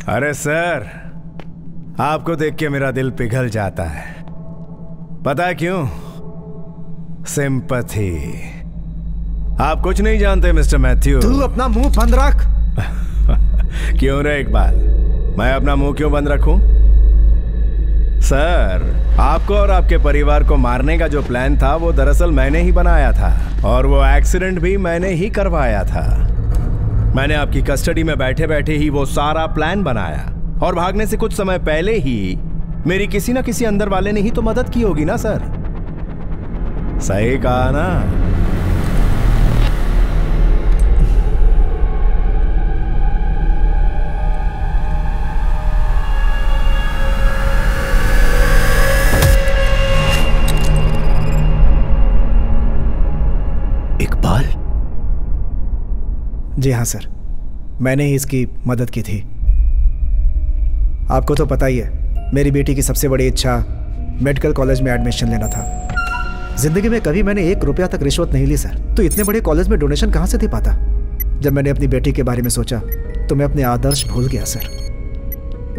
अरे सर, आपको देख के मेरा दिल पिघल जाता है, पता है क्यों? सिंपैथी। आप कुछ नहीं जानते मिस्टर मैथ्यू। तू अपना मुंह बंद रख। क्यों रे इकबाल, मैं अपना मुंह क्यों बंद रखूं? सर, आपको और आपके परिवार को मारने का जो प्लान था वो दरअसल मैंने ही बनाया था, और वो एक्सीडेंट भी मैंने ही करवाया था। मैंने आपकी कस्टडी में बैठे बैठे ही वो सारा प्लान बनाया, और भागने से कुछ समय पहले ही मेरी किसी ना किसी अंदर वाले ने ही तो मदद की होगी ना सर। सही कहा ना? इकबाल? जी हाँ सर, मैंने ही इसकी मदद की थी। आपको तो पता ही है, मेरी बेटी की सबसे बड़ी इच्छा मेडिकल कॉलेज में एडमिशन लेना था। जिंदगी में कभी मैंने 1 रुपया तक रिश्वत नहीं ली सर, तो इतने बड़े कॉलेज में डोनेशन कहाँ से दे पाता। जब मैंने अपनी बेटी के बारे में सोचा तो मैं अपने आदर्श भूल गया सर।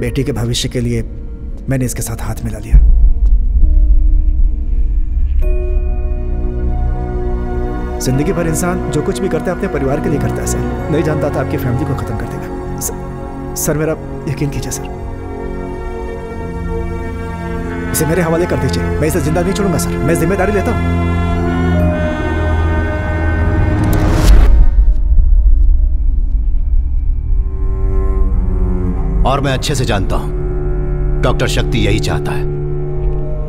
बेटी के भविष्य के लिए मैंने इसके साथ हाथ मिला लिया। जिंदगी भर इंसान जो कुछ भी करता है अपने परिवार के लिए करता है सर। नहीं जानता था आपकी फैमिली को खत्म कर देगा। सर मेरा यकीन कीजिए सर, इसे मेरे हवाले कर दीजिए। मैं इसे जिंदा नहीं छोड़ूंगा सर, मैं जिम्मेदारी लेता हूं। और मैं अच्छे से जानता हूं डॉक्टर शक्ति यही चाहता है,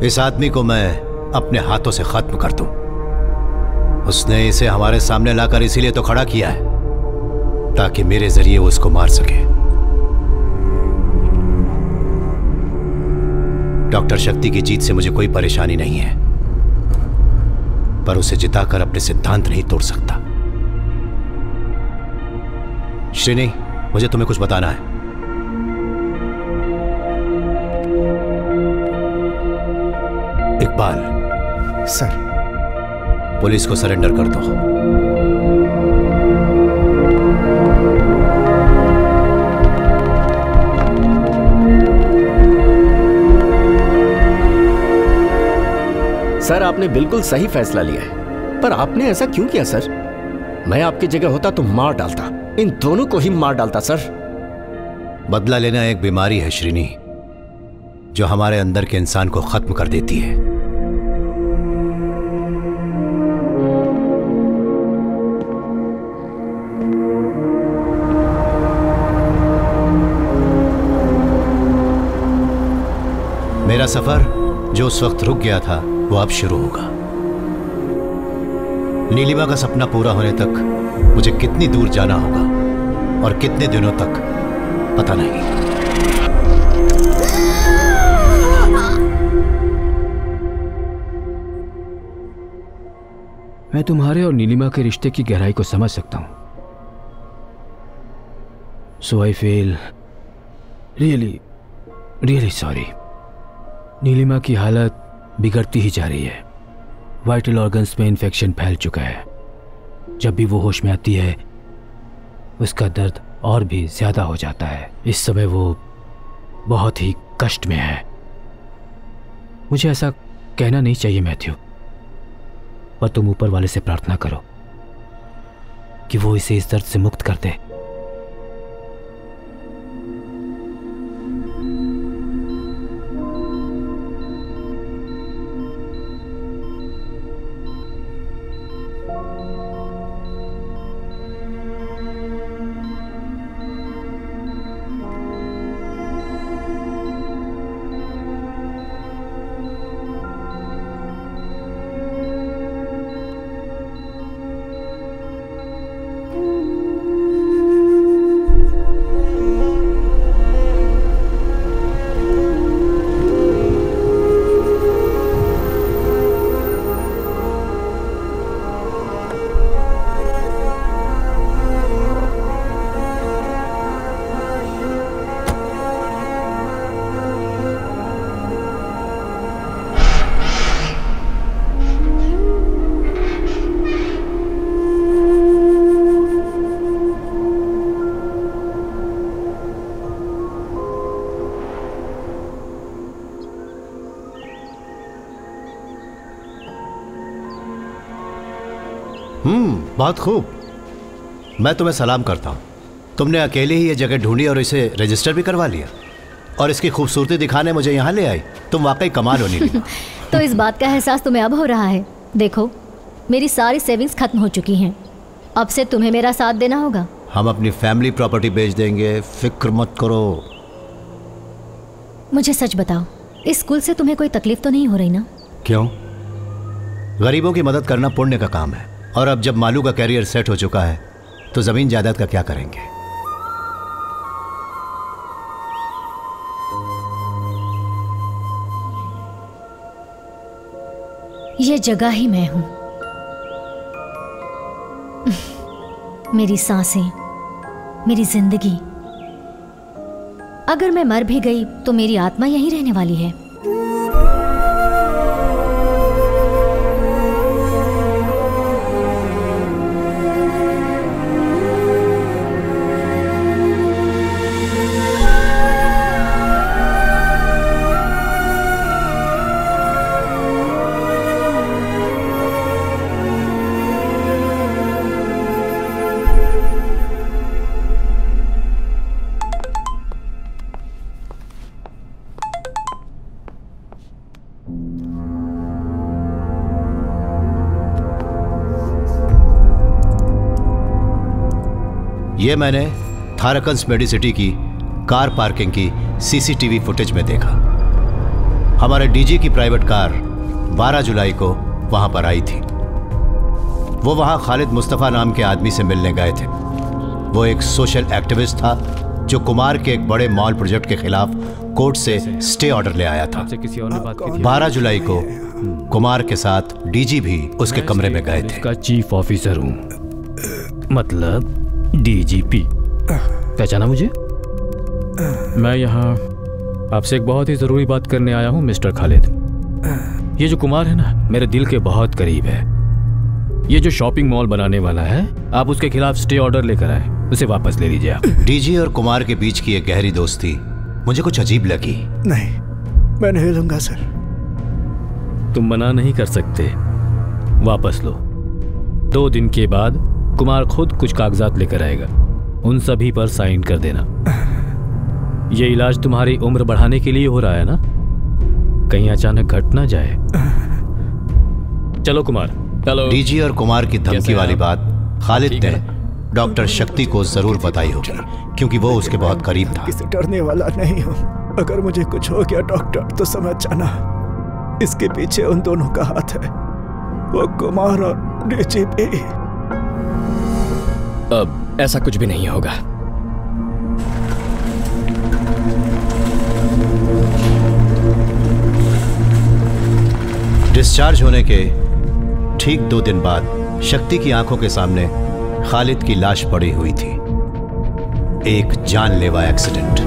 इस आदमी को मैं अपने हाथों से खत्म कर दूं। उसने इसे हमारे सामने लाकर इसीलिए तो खड़ा किया है ताकि मेरे जरिए वो इसको मार सके। डॉक्टर शक्ति की जीत से मुझे कोई परेशानी नहीं है, पर उसे जिताकर अपने सिद्धांत नहीं तोड़ सकता। श्रीनी, मुझे तुम्हें कुछ बताना है। इकबाल सर, पुलिस को सरेंडर कर दो। सर, आपने बिल्कुल सही फैसला लिया है, पर आपने ऐसा क्यों किया सर? मैं आपकी जगह होता तो मार डालता, इन दोनों को ही मार डालता सर। बदला लेना एक बीमारी है श्रीनी, जो हमारे अंदर के इंसान को खत्म कर देती है। मेरा सफर जो उस वक्त रुक गया था वो अब शुरू होगा। नीलिमा का सपना पूरा होने तक मुझे कितनी दूर जाना होगा और कितने दिनों तक पता नहीं। मैं तुम्हारे और नीलिमा के रिश्ते की गहराई को समझ सकता हूं। So I feel really sorry. Neelima की हालत बिगड़ती ही जा रही है। वाइटल ऑर्गन्स में इन्फेक्शन फैल चुका है। जब भी वो होश में आती है उसका दर्द और भी ज्यादा हो जाता है। इस समय वो बहुत ही कष्ट में है। मुझे ऐसा कहना नहीं चाहिए मैथ्यू, पर तुम ऊपर वाले से प्रार्थना करो कि वो इसे इस दर्द से मुक्त कर दे। बहुत खूब, मैं तुम्हें सलाम करता हूँ। तुमने अकेले ही ये जगह ढूंढी और इसे रजिस्टर भी करवा लिया, और इसकी खूबसूरती दिखाने मुझे यहाँ ले आई। तुम वाकई कमाल होनी ली। तो इस बात का एहसास तुम्हें अब हो रहा है? देखो, मेरी सारी सेविंग्स खत्म हो चुकी हैं। अब से तुम्हें मेरा साथ देना होगा। हम अपनी फैमिली प्रॉपर्टी बेच देंगे, फिक्र मत करो। मुझे सच बताओ, इस स्कूल से तुम्हें कोई तकलीफ तो नहीं हो रही ना? क्यों? गरीबों की मदद करना पुण्य का काम है, और अब जब मालू का कैरियर सेट हो चुका है तो जमीन जायदाद का क्या करेंगे? ये जगह ही मैं हूं। मेरी सांसें, मेरी जिंदगी। अगर मैं मर भी गई तो मेरी आत्मा यहीं रहने वाली है। ये मैंने थारकन्स मेडिसिटी की कार पार्किंग की सीसीटीवी फुटेज में देखा। हमारे डीजी की प्राइवेट कार 12 जुलाई को वहां पर आई थी। वो वहां खालिद मुस्तफ़ा नाम के आदमी से मिलने गए थे। वो एक सोशल एक्टिविस्ट था जो कुमार के एक बड़े मॉल प्रोजेक्ट के खिलाफ कोर्ट से स्टे ऑर्डर ले आया था। 12 जुलाई को कुमार के साथ डीजी भी उसके कमरे में गए थे। इसका चीफ ऑफिसर हूं, मतलब डीजीपी। पहचाना मुझे? मैं यहाँ आपसे एक बहुत ही जरूरी बात करने आया हूँ मिस्टर खालिद। ये जो कुमार है ना, मेरे दिल के बहुत करीब है। ये जो शॉपिंग मॉल बनाने वाला है, आप उसके खिलाफ स्टे ऑर्डर लेकर आए, उसे वापस ले लीजिए आप। डीजी और कुमार के बीच की एक गहरी दोस्ती मुझे कुछ अजीब लगी। नहीं, मैं नहीं लूंगा सर। तुम मना नहीं कर सकते, वापस लो। 2 दिन के बाद कुमार खुद कुछ कागजात लेकर आएगा, उन सभी पर साइन कर देना। ये इलाज तुम्हारी उम्र बढ़ाने के लिए हो रहा है ना, कहीं अचानक घट ना जाए। चलो कुमार, चलो। डीजी और कुमार की धमकी वाली बात खालिद ने डॉक्टर शक्ति को जरूर बताई होगी, क्योंकि वो उसके बहुत करीब था। किसी डरने वाला नहीं हूँ। अगर मुझे कुछ हो गया डॉक्टर, तो समझ जाना इसके पीछे उन दोनों का हाथ है, वो कुमार और डीजी भी। अब ऐसा कुछ भी नहीं होगा। डिस्चार्ज होने के ठीक 2 दिन बाद शक्ति की आंखों के सामने खालिद की लाश पड़ी हुई थी। एक जानलेवा एक्सीडेंट।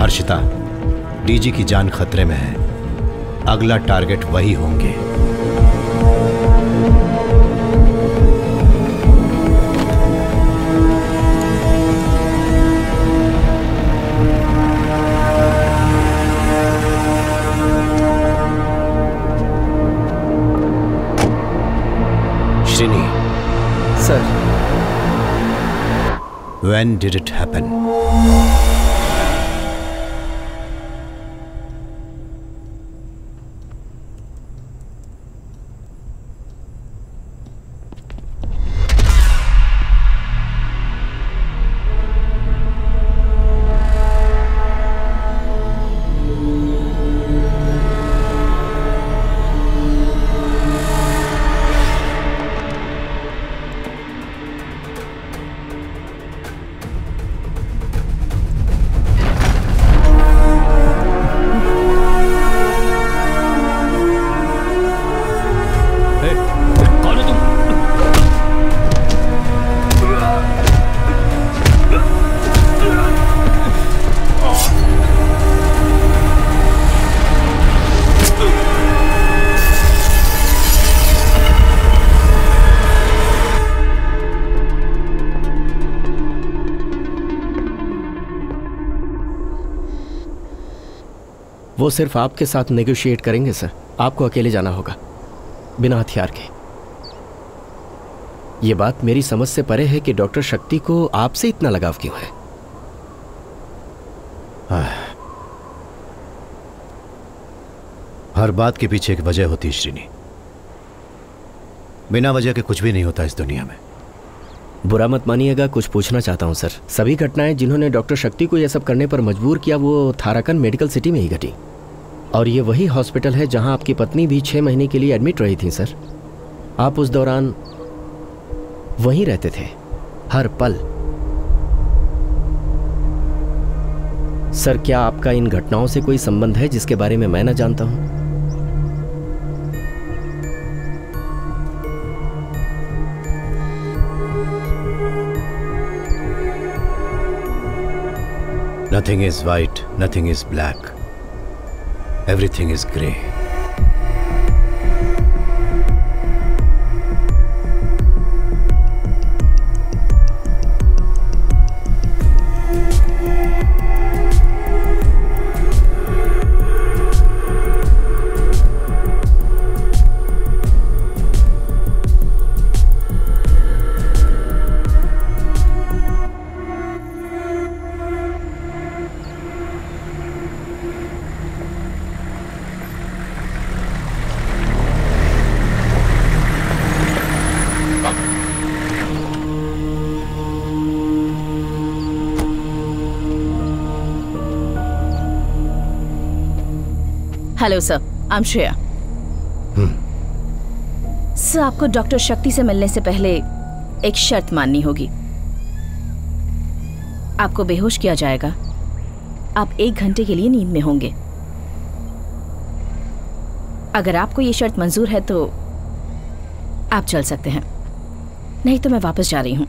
हर्षिता, डीजी की जान खतरे में है। अगला टारगेट वही होंगे। Srini sir, when did it happen? वो सिर्फ आपके साथ नेगोशिएट करेंगे सर। आपको अकेले जाना होगा, बिना हथियार के। ये बात मेरी समझ से परे है कि डॉक्टर शक्ति को आपसे इतना लगाव क्यों है? हर बात के पीछे एक वजह होती है श्रीनी। बिना वजह के कुछ भी नहीं होता इस दुनिया में। बुरा मत मानिएगा, कुछ पूछना चाहता हूँ सर। सभी घटनाएं जिन्होंने डॉक्टर शक्ति को यह सब करने पर मजबूर किया वो थाराकन मेडिकल सिटी में ही घटी, और ये वही हॉस्पिटल है जहां आपकी पत्नी भी 6 महीने के लिए एडमिट रही थी सर। आप उस दौरान वहीं रहते थे हर पल। सर, क्या आपका इन घटनाओं से कोई संबंध है जिसके बारे में मैं न जानता हूं? Nothing is white, nothing is black. Everything is grey. Hello sir, I am Shreya. Sir, आपको डॉक्टर शक्ति से मिलने से पहले एक शर्त माननी होगी। आपको बेहोश किया जाएगा। आप 1 घंटे के लिए नींद में होंगे। अगर आपको ये शर्त मंजूर है तो आप चल सकते हैं, नहीं तो मैं वापस जा रही हूं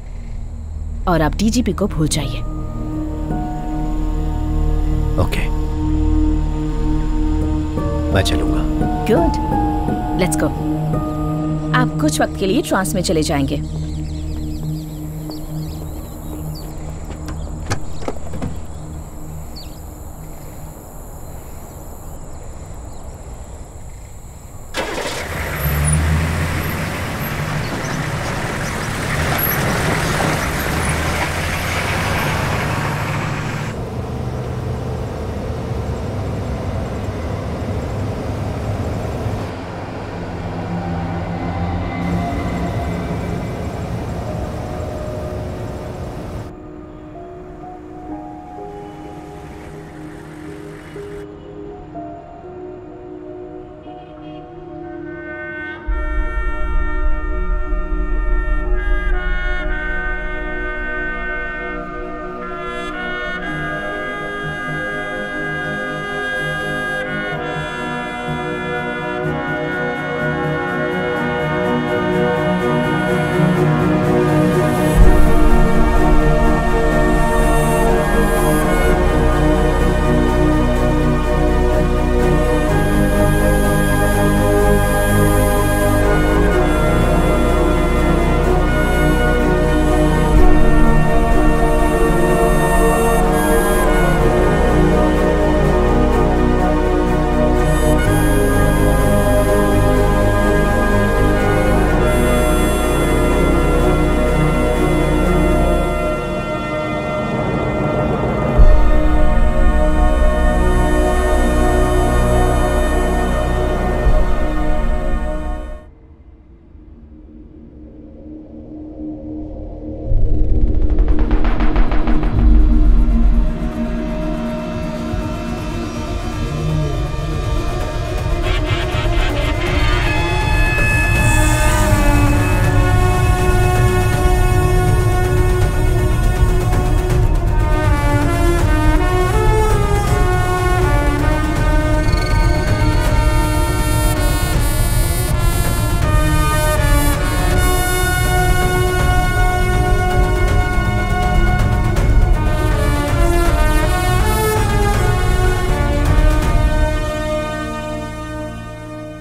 और आप डीजीपी को भूल जाइए। ओके, मैं चलूंगा। Good, let's go. आप कुछ वक्त के लिए ट्रांस में चले जाएंगे।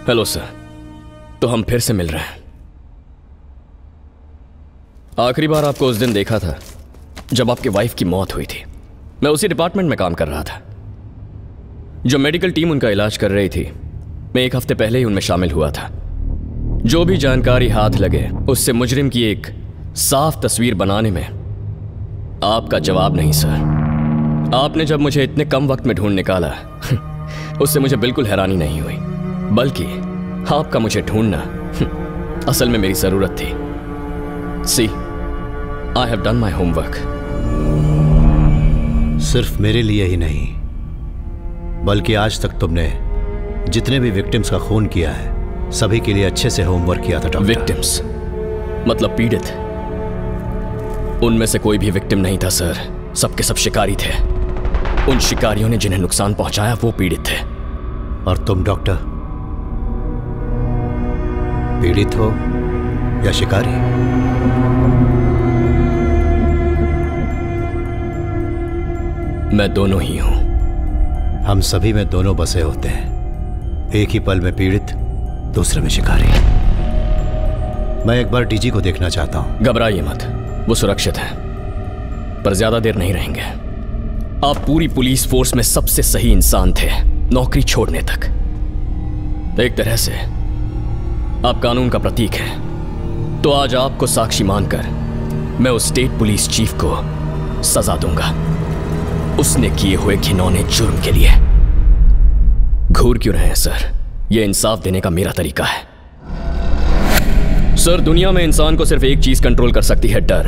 हेलो सर, तो हम फिर से मिल रहे हैं। आखिरी बार आपको उस दिन देखा था जब आपकी वाइफ की मौत हुई थी। मैं उसी डिपार्टमेंट में काम कर रहा था। जो मेडिकल टीम उनका इलाज कर रही थी, मैं 1 हफ्ते पहले ही उनमें शामिल हुआ था। जो भी जानकारी हाथ लगे उससे मुजरिम की एक साफ तस्वीर बनाने में आपका जवाब नहीं सर। आपने जब मुझे इतने कम वक्त में ढूंढ निकाला उससे मुझे बिल्कुल हैरानी नहीं हुई, बल्कि आपका मुझे ढूंढना असल में मेरी जरूरत थी। See, I have done my homework. सिर्फ मेरे लिए ही नहीं, बल्कि आज तक तुमने जितने भी विक्टिम्स का खून किया है सभी के लिए अच्छे से होमवर्क किया था डॉक्टर। विक्टिम्स मतलब पीड़ित? उनमें से कोई भी विक्टिम नहीं था सर, सबके सब शिकारी थे। उन शिकारियों ने जिन्हें नुकसान पहुंचाया वो पीड़ित थे। और तुम डॉक्टर पीड़ित हो या शिकारी? मैं दोनों ही हूं। हम सभी में दोनों बसे होते हैं, एक ही पल में पीड़ित, दूसरे में शिकारी। मैं एक बार डीजी को देखना चाहता हूं। घबराइए मत, वो सुरक्षित है, पर ज्यादा देर नहीं रहेंगे। आप पूरी पुलिस फोर्स में सबसे सही इंसान थे नौकरी छोड़ने तक। एक तरह से आप कानून का प्रतीक हैं। तो आज आपको साक्षी मानकर मैं उस स्टेट पुलिस चीफ को सजा दूंगा, उसने किए हुए घिनौने जुर्म के लिए। घूर क्यों रहे हैं सर? यह इंसाफ देने का मेरा तरीका है। सर, दुनिया में इंसान को सिर्फ एक चीज कंट्रोल कर सकती है, डर।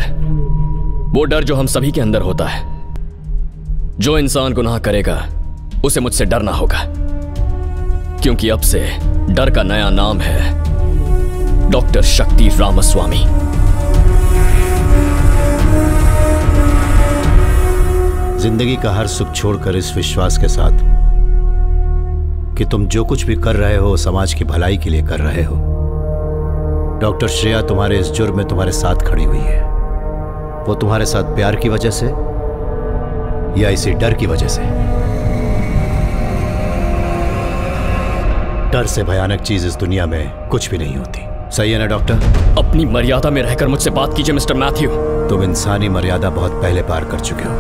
वो डर जो हम सभी के अंदर होता है। जो इंसान गुनाह करेगा उसे मुझसे डरना होगा, क्योंकि अब से डर का नया नाम है डॉक्टर शक्ति रामास्वामी। जिंदगी का हर सुख छोड़कर इस विश्वास के साथ कि तुम जो कुछ भी कर रहे हो समाज की भलाई के लिए कर रहे हो। डॉक्टर श्रेया तुम्हारे इस जुर्म में तुम्हारे साथ खड़ी हुई है। वो तुम्हारे साथ प्यार की वजह से या इसी डर की वजह से? डर से भयानक चीज इस दुनिया में कुछ भी नहीं होती। सही है ना डॉक्टर? अपनी मर्यादा में रहकर मुझसे बात कीजिए मिस्टर मैथ्यू। तुम इंसानी मर्यादा बहुत पहले पार कर चुके हो,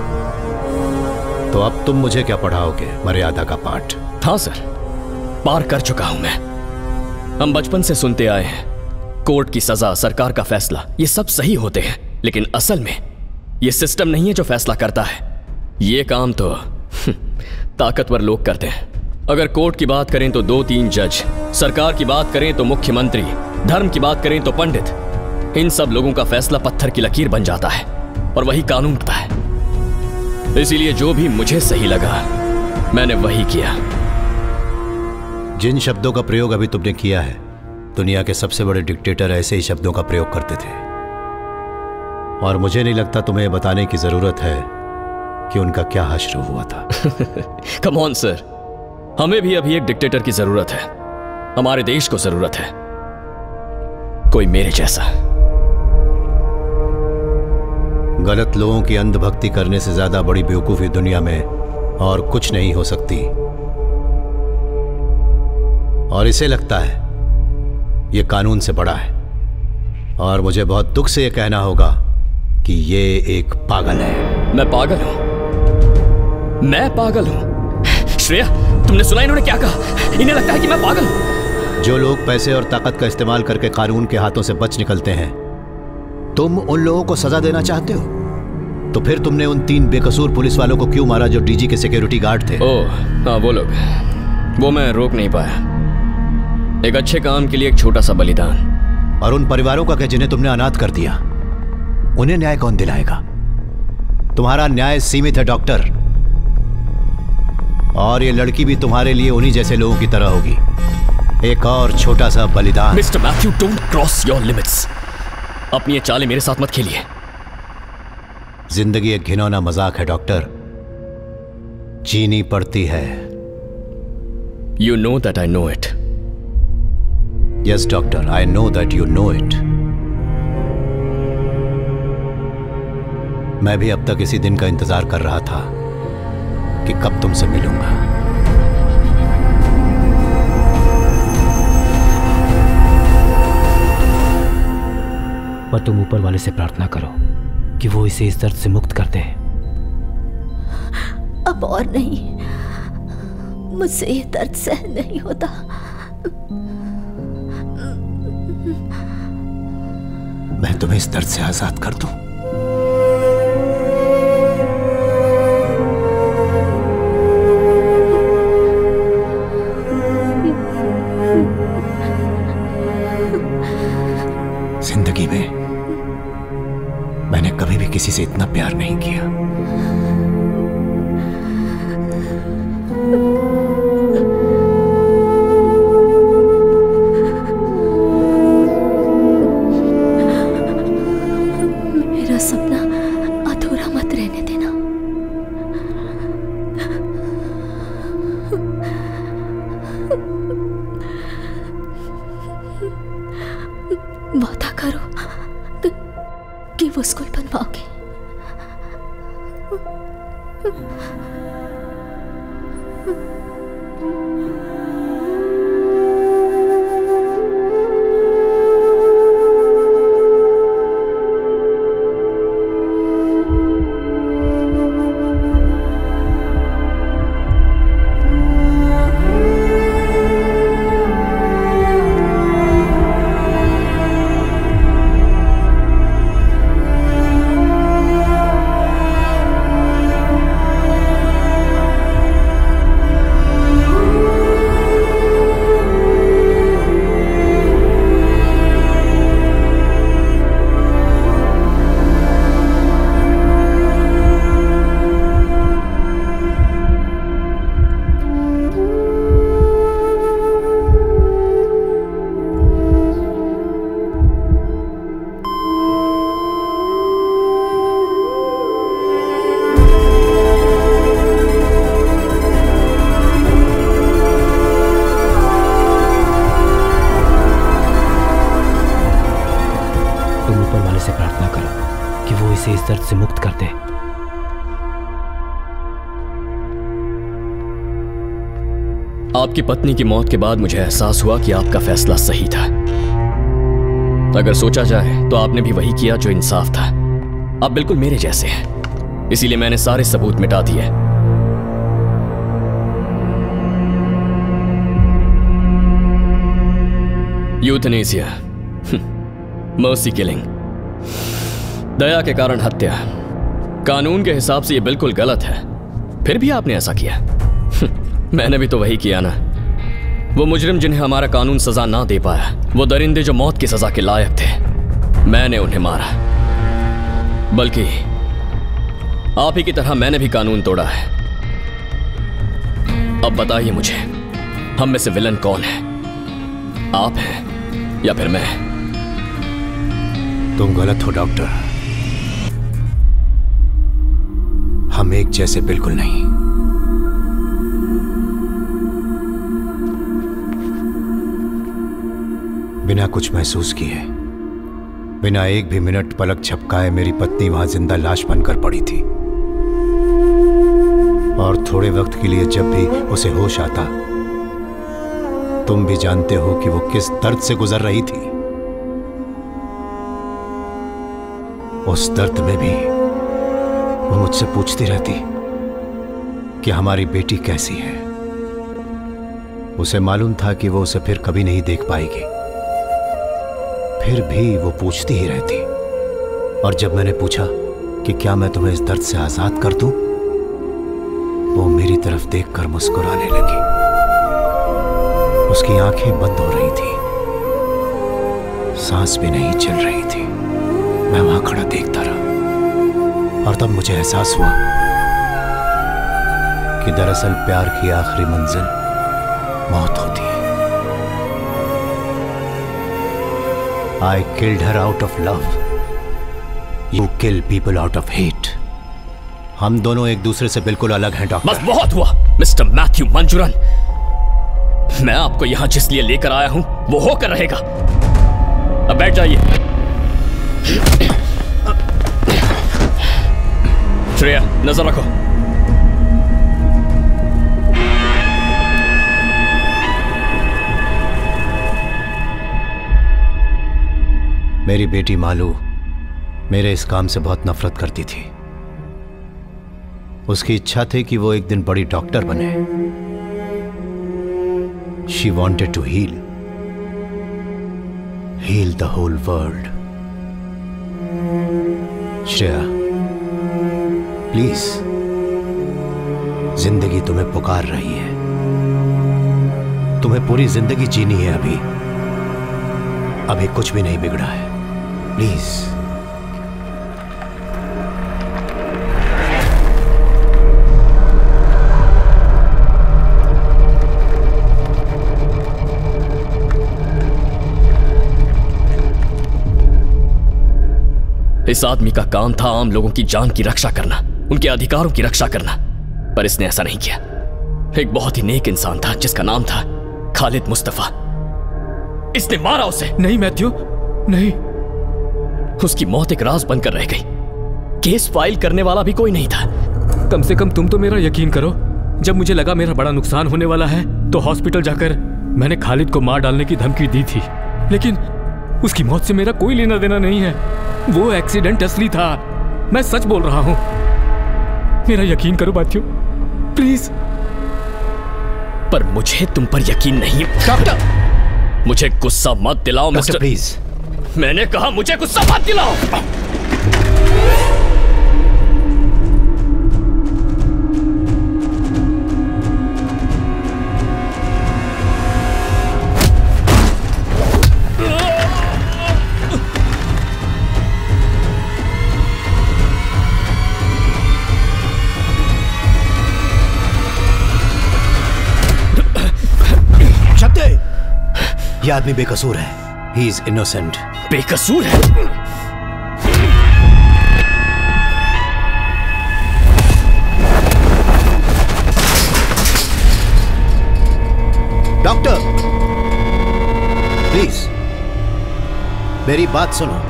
तो अब तुम मुझे क्या पढ़ाओगे मर्यादा का पाठ? हाँ सर, पार कर चुका हूं मैं। हम बचपन से सुनते आए हैं कोर्ट की सजा, सरकार का फैसला, ये सब सही होते हैं, लेकिन असल में ये सिस्टम नहीं है जो फैसला करता है। ये काम तो ताकतवर लोग करते हैं। अगर कोर्ट की बात करें तो 2-3 जज, सरकार की बात करें तो मुख्यमंत्री, धर्म की बात करें तो पंडित। इन सब लोगों का फैसला पत्थर की लकीर बन जाता है और वही कानून होता है। इसीलिए जो भी मुझे सही लगा मैंने वही किया। जिन शब्दों का प्रयोग अभी तुमने किया है, दुनिया के सबसे बड़े डिक्टेटर ऐसे ही शब्दों का प्रयोग करते थे, और मुझे नहीं लगता तुम्हें बताने की जरूरत है कि उनका क्या हश्र हुआ था। कम ऑन सर, हमें भी अभी एक डिक्टेटर की जरूरत है। हमारे देश को जरूरत है कोई मेरे जैसा। गलत लोगों की अंधभक्ति करने से ज्यादा बड़ी बेवकूफी दुनिया में और कुछ नहीं हो सकती, और इसे लगता है ये कानून से बड़ा है। और मुझे बहुत दुख से ये कहना होगा कि ये एक पागल है। मैं पागल हूं? मैं पागल हूं? श्रेया, तुमने सुना इन्होंने क्या कहा? इन्हें लगता है कि मैं पागल हूं। जो लोग पैसे और ताकत का इस्तेमाल करके कानून के हाथों से बच निकलते हैं, तुम उन लोगों को सजा देना चाहते हो? तो फिर तुमने उन 3 बेकसूर पुलिस वालों को क्यों मारा जो डीजी के सिक्योरिटी गार्ड थे? ओह हाँ, वो लोग, वो मैं रोक नहीं पाया। एक अच्छे काम के लिए एक छोटा सा बलिदान। और उन परिवारों का क्या जिन्हें तुमने अनाथ कर दिया? उन्हें न्याय कौन दिलाएगा? तुम्हारा न्याय सीमित है डॉक्टर, और ये लड़की भी तुम्हारे लिए उन्हीं जैसे लोगों की तरह होगी, एक और छोटा सा बलिदान। Mister Matthew, don't cross your limits. अपनी ये चालें मेरे साथ मत खेलिए। जिंदगी एक घिनौना मजाक है डॉक्टर, जीनी पड़ती है। You know that I know it. Yes doctor, I know that you know it. मैं भी अब तक इसी दिन का इंतजार कर रहा था कि कब तुमसे मिलूंगा। पर तुम ऊपर वाले से प्रार्थना करो कि वो इसे इस दर्द से मुक्त कर दे। अब और नहीं, मुझसे ये दर्द सहन नहीं होता। मैं तुम्हें इस दर्द से आजाद कर दूं। जिंदगी में मैंने कभी भी किसी से इतना प्यार नहीं किया। मेरा सपना अधूरा मत रहने देना। वादा करो कि वो स्कूल बनवाओगे। इस दर्द से मुक्त कर दे। आपकी पत्नी की मौत के बाद मुझे एहसास हुआ कि आपका फैसला सही था। अगर सोचा जाए तो आपने भी वही किया जो इंसाफ था। आप बिल्कुल मेरे जैसे हैं, इसीलिए मैंने सारे सबूत मिटा दिए। यूथनेसिया, मर्सी किलिंग, दया के कारण हत्या, कानून के हिसाब से यह बिल्कुल गलत है, फिर भी आपने ऐसा किया। मैंने भी तो वही किया ना। वो मुजरिम जिन्हें हमारा कानून सजा ना दे पाया, वो दरिंदे जो मौत की सजा के लायक थे, मैंने उन्हें मारा। बल्कि आप ही की तरह मैंने भी कानून तोड़ा है। अब बताइए मुझे, हम में से विलन कौन है? आप हैं या फिर मैं? तुम गलत हो डॉक्टर, हम एक जैसे बिल्कुल नहीं। बिना कुछ महसूस किए, बिना एक भी मिनट पलक झपकाए मेरी पत्नी वहां जिंदा लाश बनकर पड़ी थी। और थोड़े वक्त के लिए जब भी उसे होश आता, तुम भी जानते हो कि वो किस दर्द से गुजर रही थी। उस दर्द में भी वो मुझसे पूछती रहती कि हमारी बेटी कैसी है। उसे मालूम था कि वो उसे फिर कभी नहीं देख पाएगी, फिर भी वो पूछती ही रहती। और जब मैंने पूछा कि क्या मैं तुम्हें इस दर्द से आजाद कर दूं, वो मेरी तरफ देखकर मुस्कुराने लगी। उसकी आंखें बंद हो रही थी, सांस भी नहीं चल रही थी। मैं वहां खड़ा देखता रहा और तब मुझे एहसास हुआ कि दरअसल प्यार की आखिरी मंजिल मौत होती है। I killed her out of love. You kill people out of hate. हम दोनों एक दूसरे से बिल्कुल अलग हैं डॉक्टर। बस बहुत हुआ मिस्टर मैथ्यू मंजूरन। मैं आपको यहां जिस लिए लेकर आया हूं वो होकर रहेगा। अब बैठ जाइए। श्रेया, नजर रखो। मेरी बेटी मालू मेरे इस काम से बहुत नफरत करती थी। उसकी इच्छा थी कि वो एक दिन बड़ी डॉक्टर बने। She wanted to heal the whole world. Shreya, please, जिंदगी तुम्हें पुकार रही है। तुम्हें पूरी जिंदगी जीनी है। अभी कुछ भी नहीं बिगड़ा है। प्लीज। इस आदमी का काम था आम लोगों की जान की रक्षा करना, उनके अधिकारों की रक्षा करना, पर इसने ऐसा नहीं किया। एक बहुत ही नेक इंसान था जिसका नाम था खालिद मुस्तफा। इसने मारा उसे। नहीं मैथ्यू, नहीं। उसकी मौत एक राज बनकर रह गई। केस फाइल करने वाला भी कोई नहीं था। कम से कम तुम तो मेरा यकीन करो। जब मुझे लगा मेरा बड़ा नुकसान होने वाला है तो हॉस्पिटल जाकर मैंने खालिद को मार डालने की धमकी दी थी, लेकिन उसकी मौत से मेरा कोई लेना देना नहीं है। वो एक्सीडेंट असली था। मैं सच बोल रहा हूं। मेरा यकीन करो मैथ्यू, प्लीज। पर मुझे तुम पर यकीन नहीं। डॉक्टर, मुझे गुस्सा मत दिलाओ मिस्टर। प्लीज। मैंने कहा मुझे गुस्सा मत दिलाओ। यह आदमी बेकसूर है। He is innocent. बेकसूर है? डॉक्टर, प्लीज मेरी बात सुनो।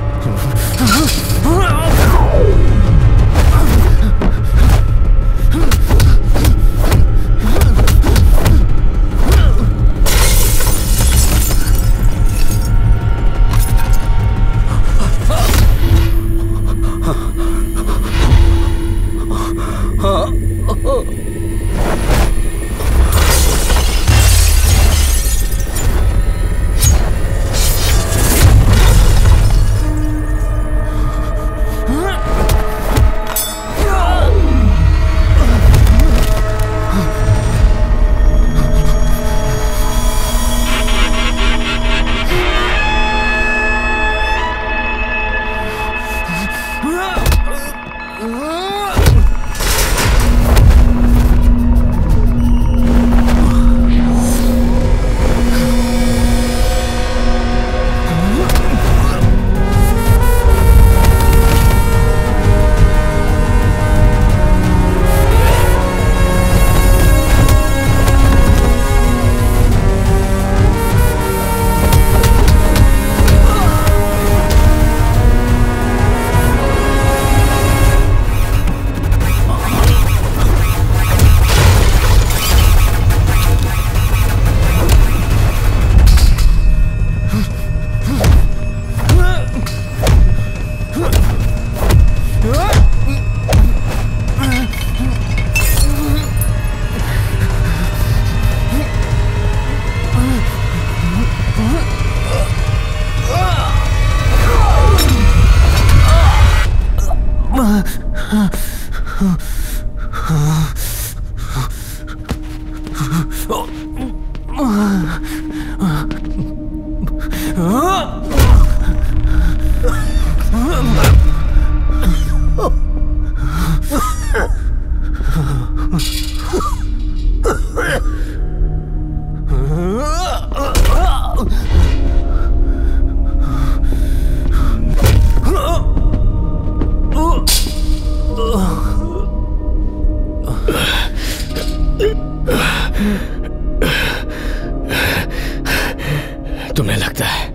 तुम्हें लगता है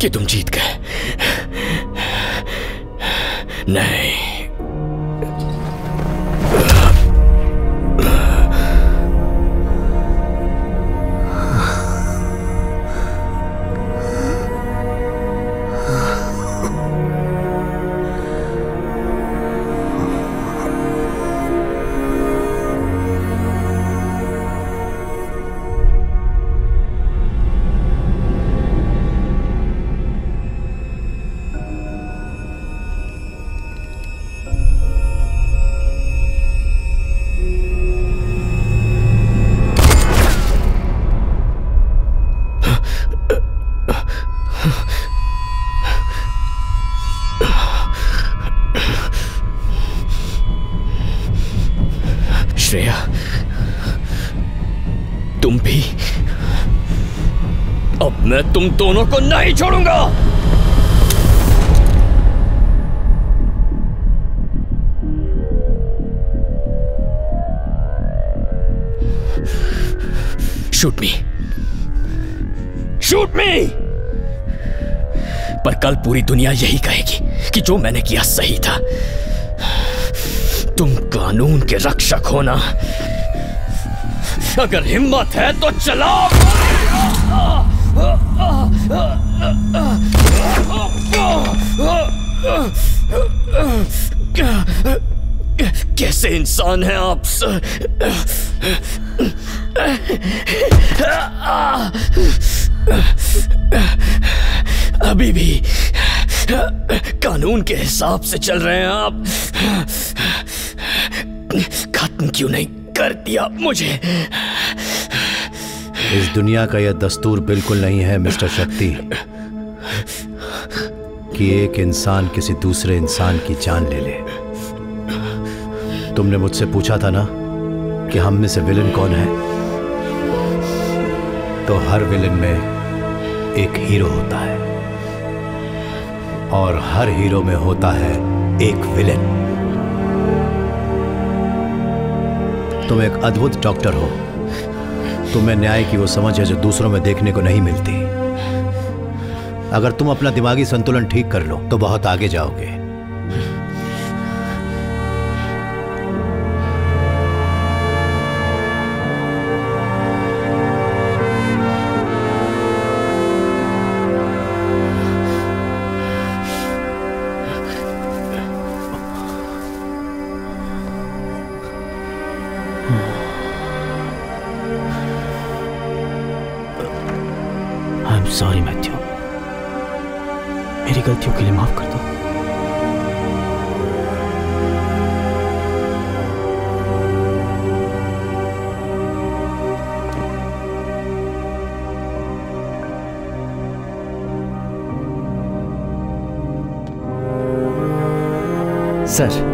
कि तुम जीत गए? नहीं। श्रेया, तुम भी। अब मैं तुम दोनों को नहीं छोड़ूंगा। शूट मी, शूट मी। पर कल पूरी दुनिया यही कहेगी कि जो मैंने किया सही था। तुम कानून के रक्षक हो ना? अगर हिम्मत है तो चलाओ। कैसे इंसान हैं आप सर? अभी भी कानून के हिसाब से चल रहे हैं आप। खत्म क्यों नहीं कर दिया मुझे? इस दुनिया का यह दस्तूर बिल्कुल नहीं है मिस्टर शक्ति कि एक इंसान किसी दूसरे इंसान की जान ले ले। तुमने मुझसे पूछा था ना कि हम में से विलन कौन है, तो हर विलन में एक हीरो होता है और हर हीरो में होता है एक विलन। तुम एक अद्भुत डॉक्टर हो। तुम्हें न्याय की वो समझ है जो दूसरों में देखने को नहीं मिलती। अगर तुम अपना दिमागी संतुलन ठीक कर लो तो बहुत आगे जाओगे। सॉरी मैथ्यू, मेरी गलतियों के लिए माफ कर दो। सर,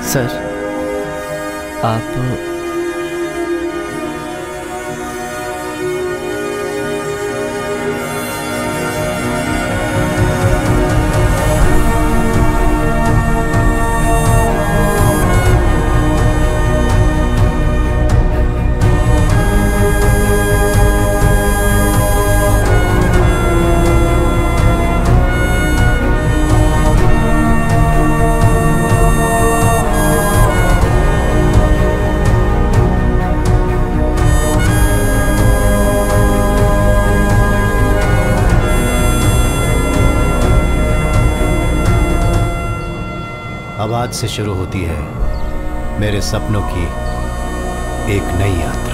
सर आप अब आज से शुरू होती है मेरे सपनों की एक नई यात्रा।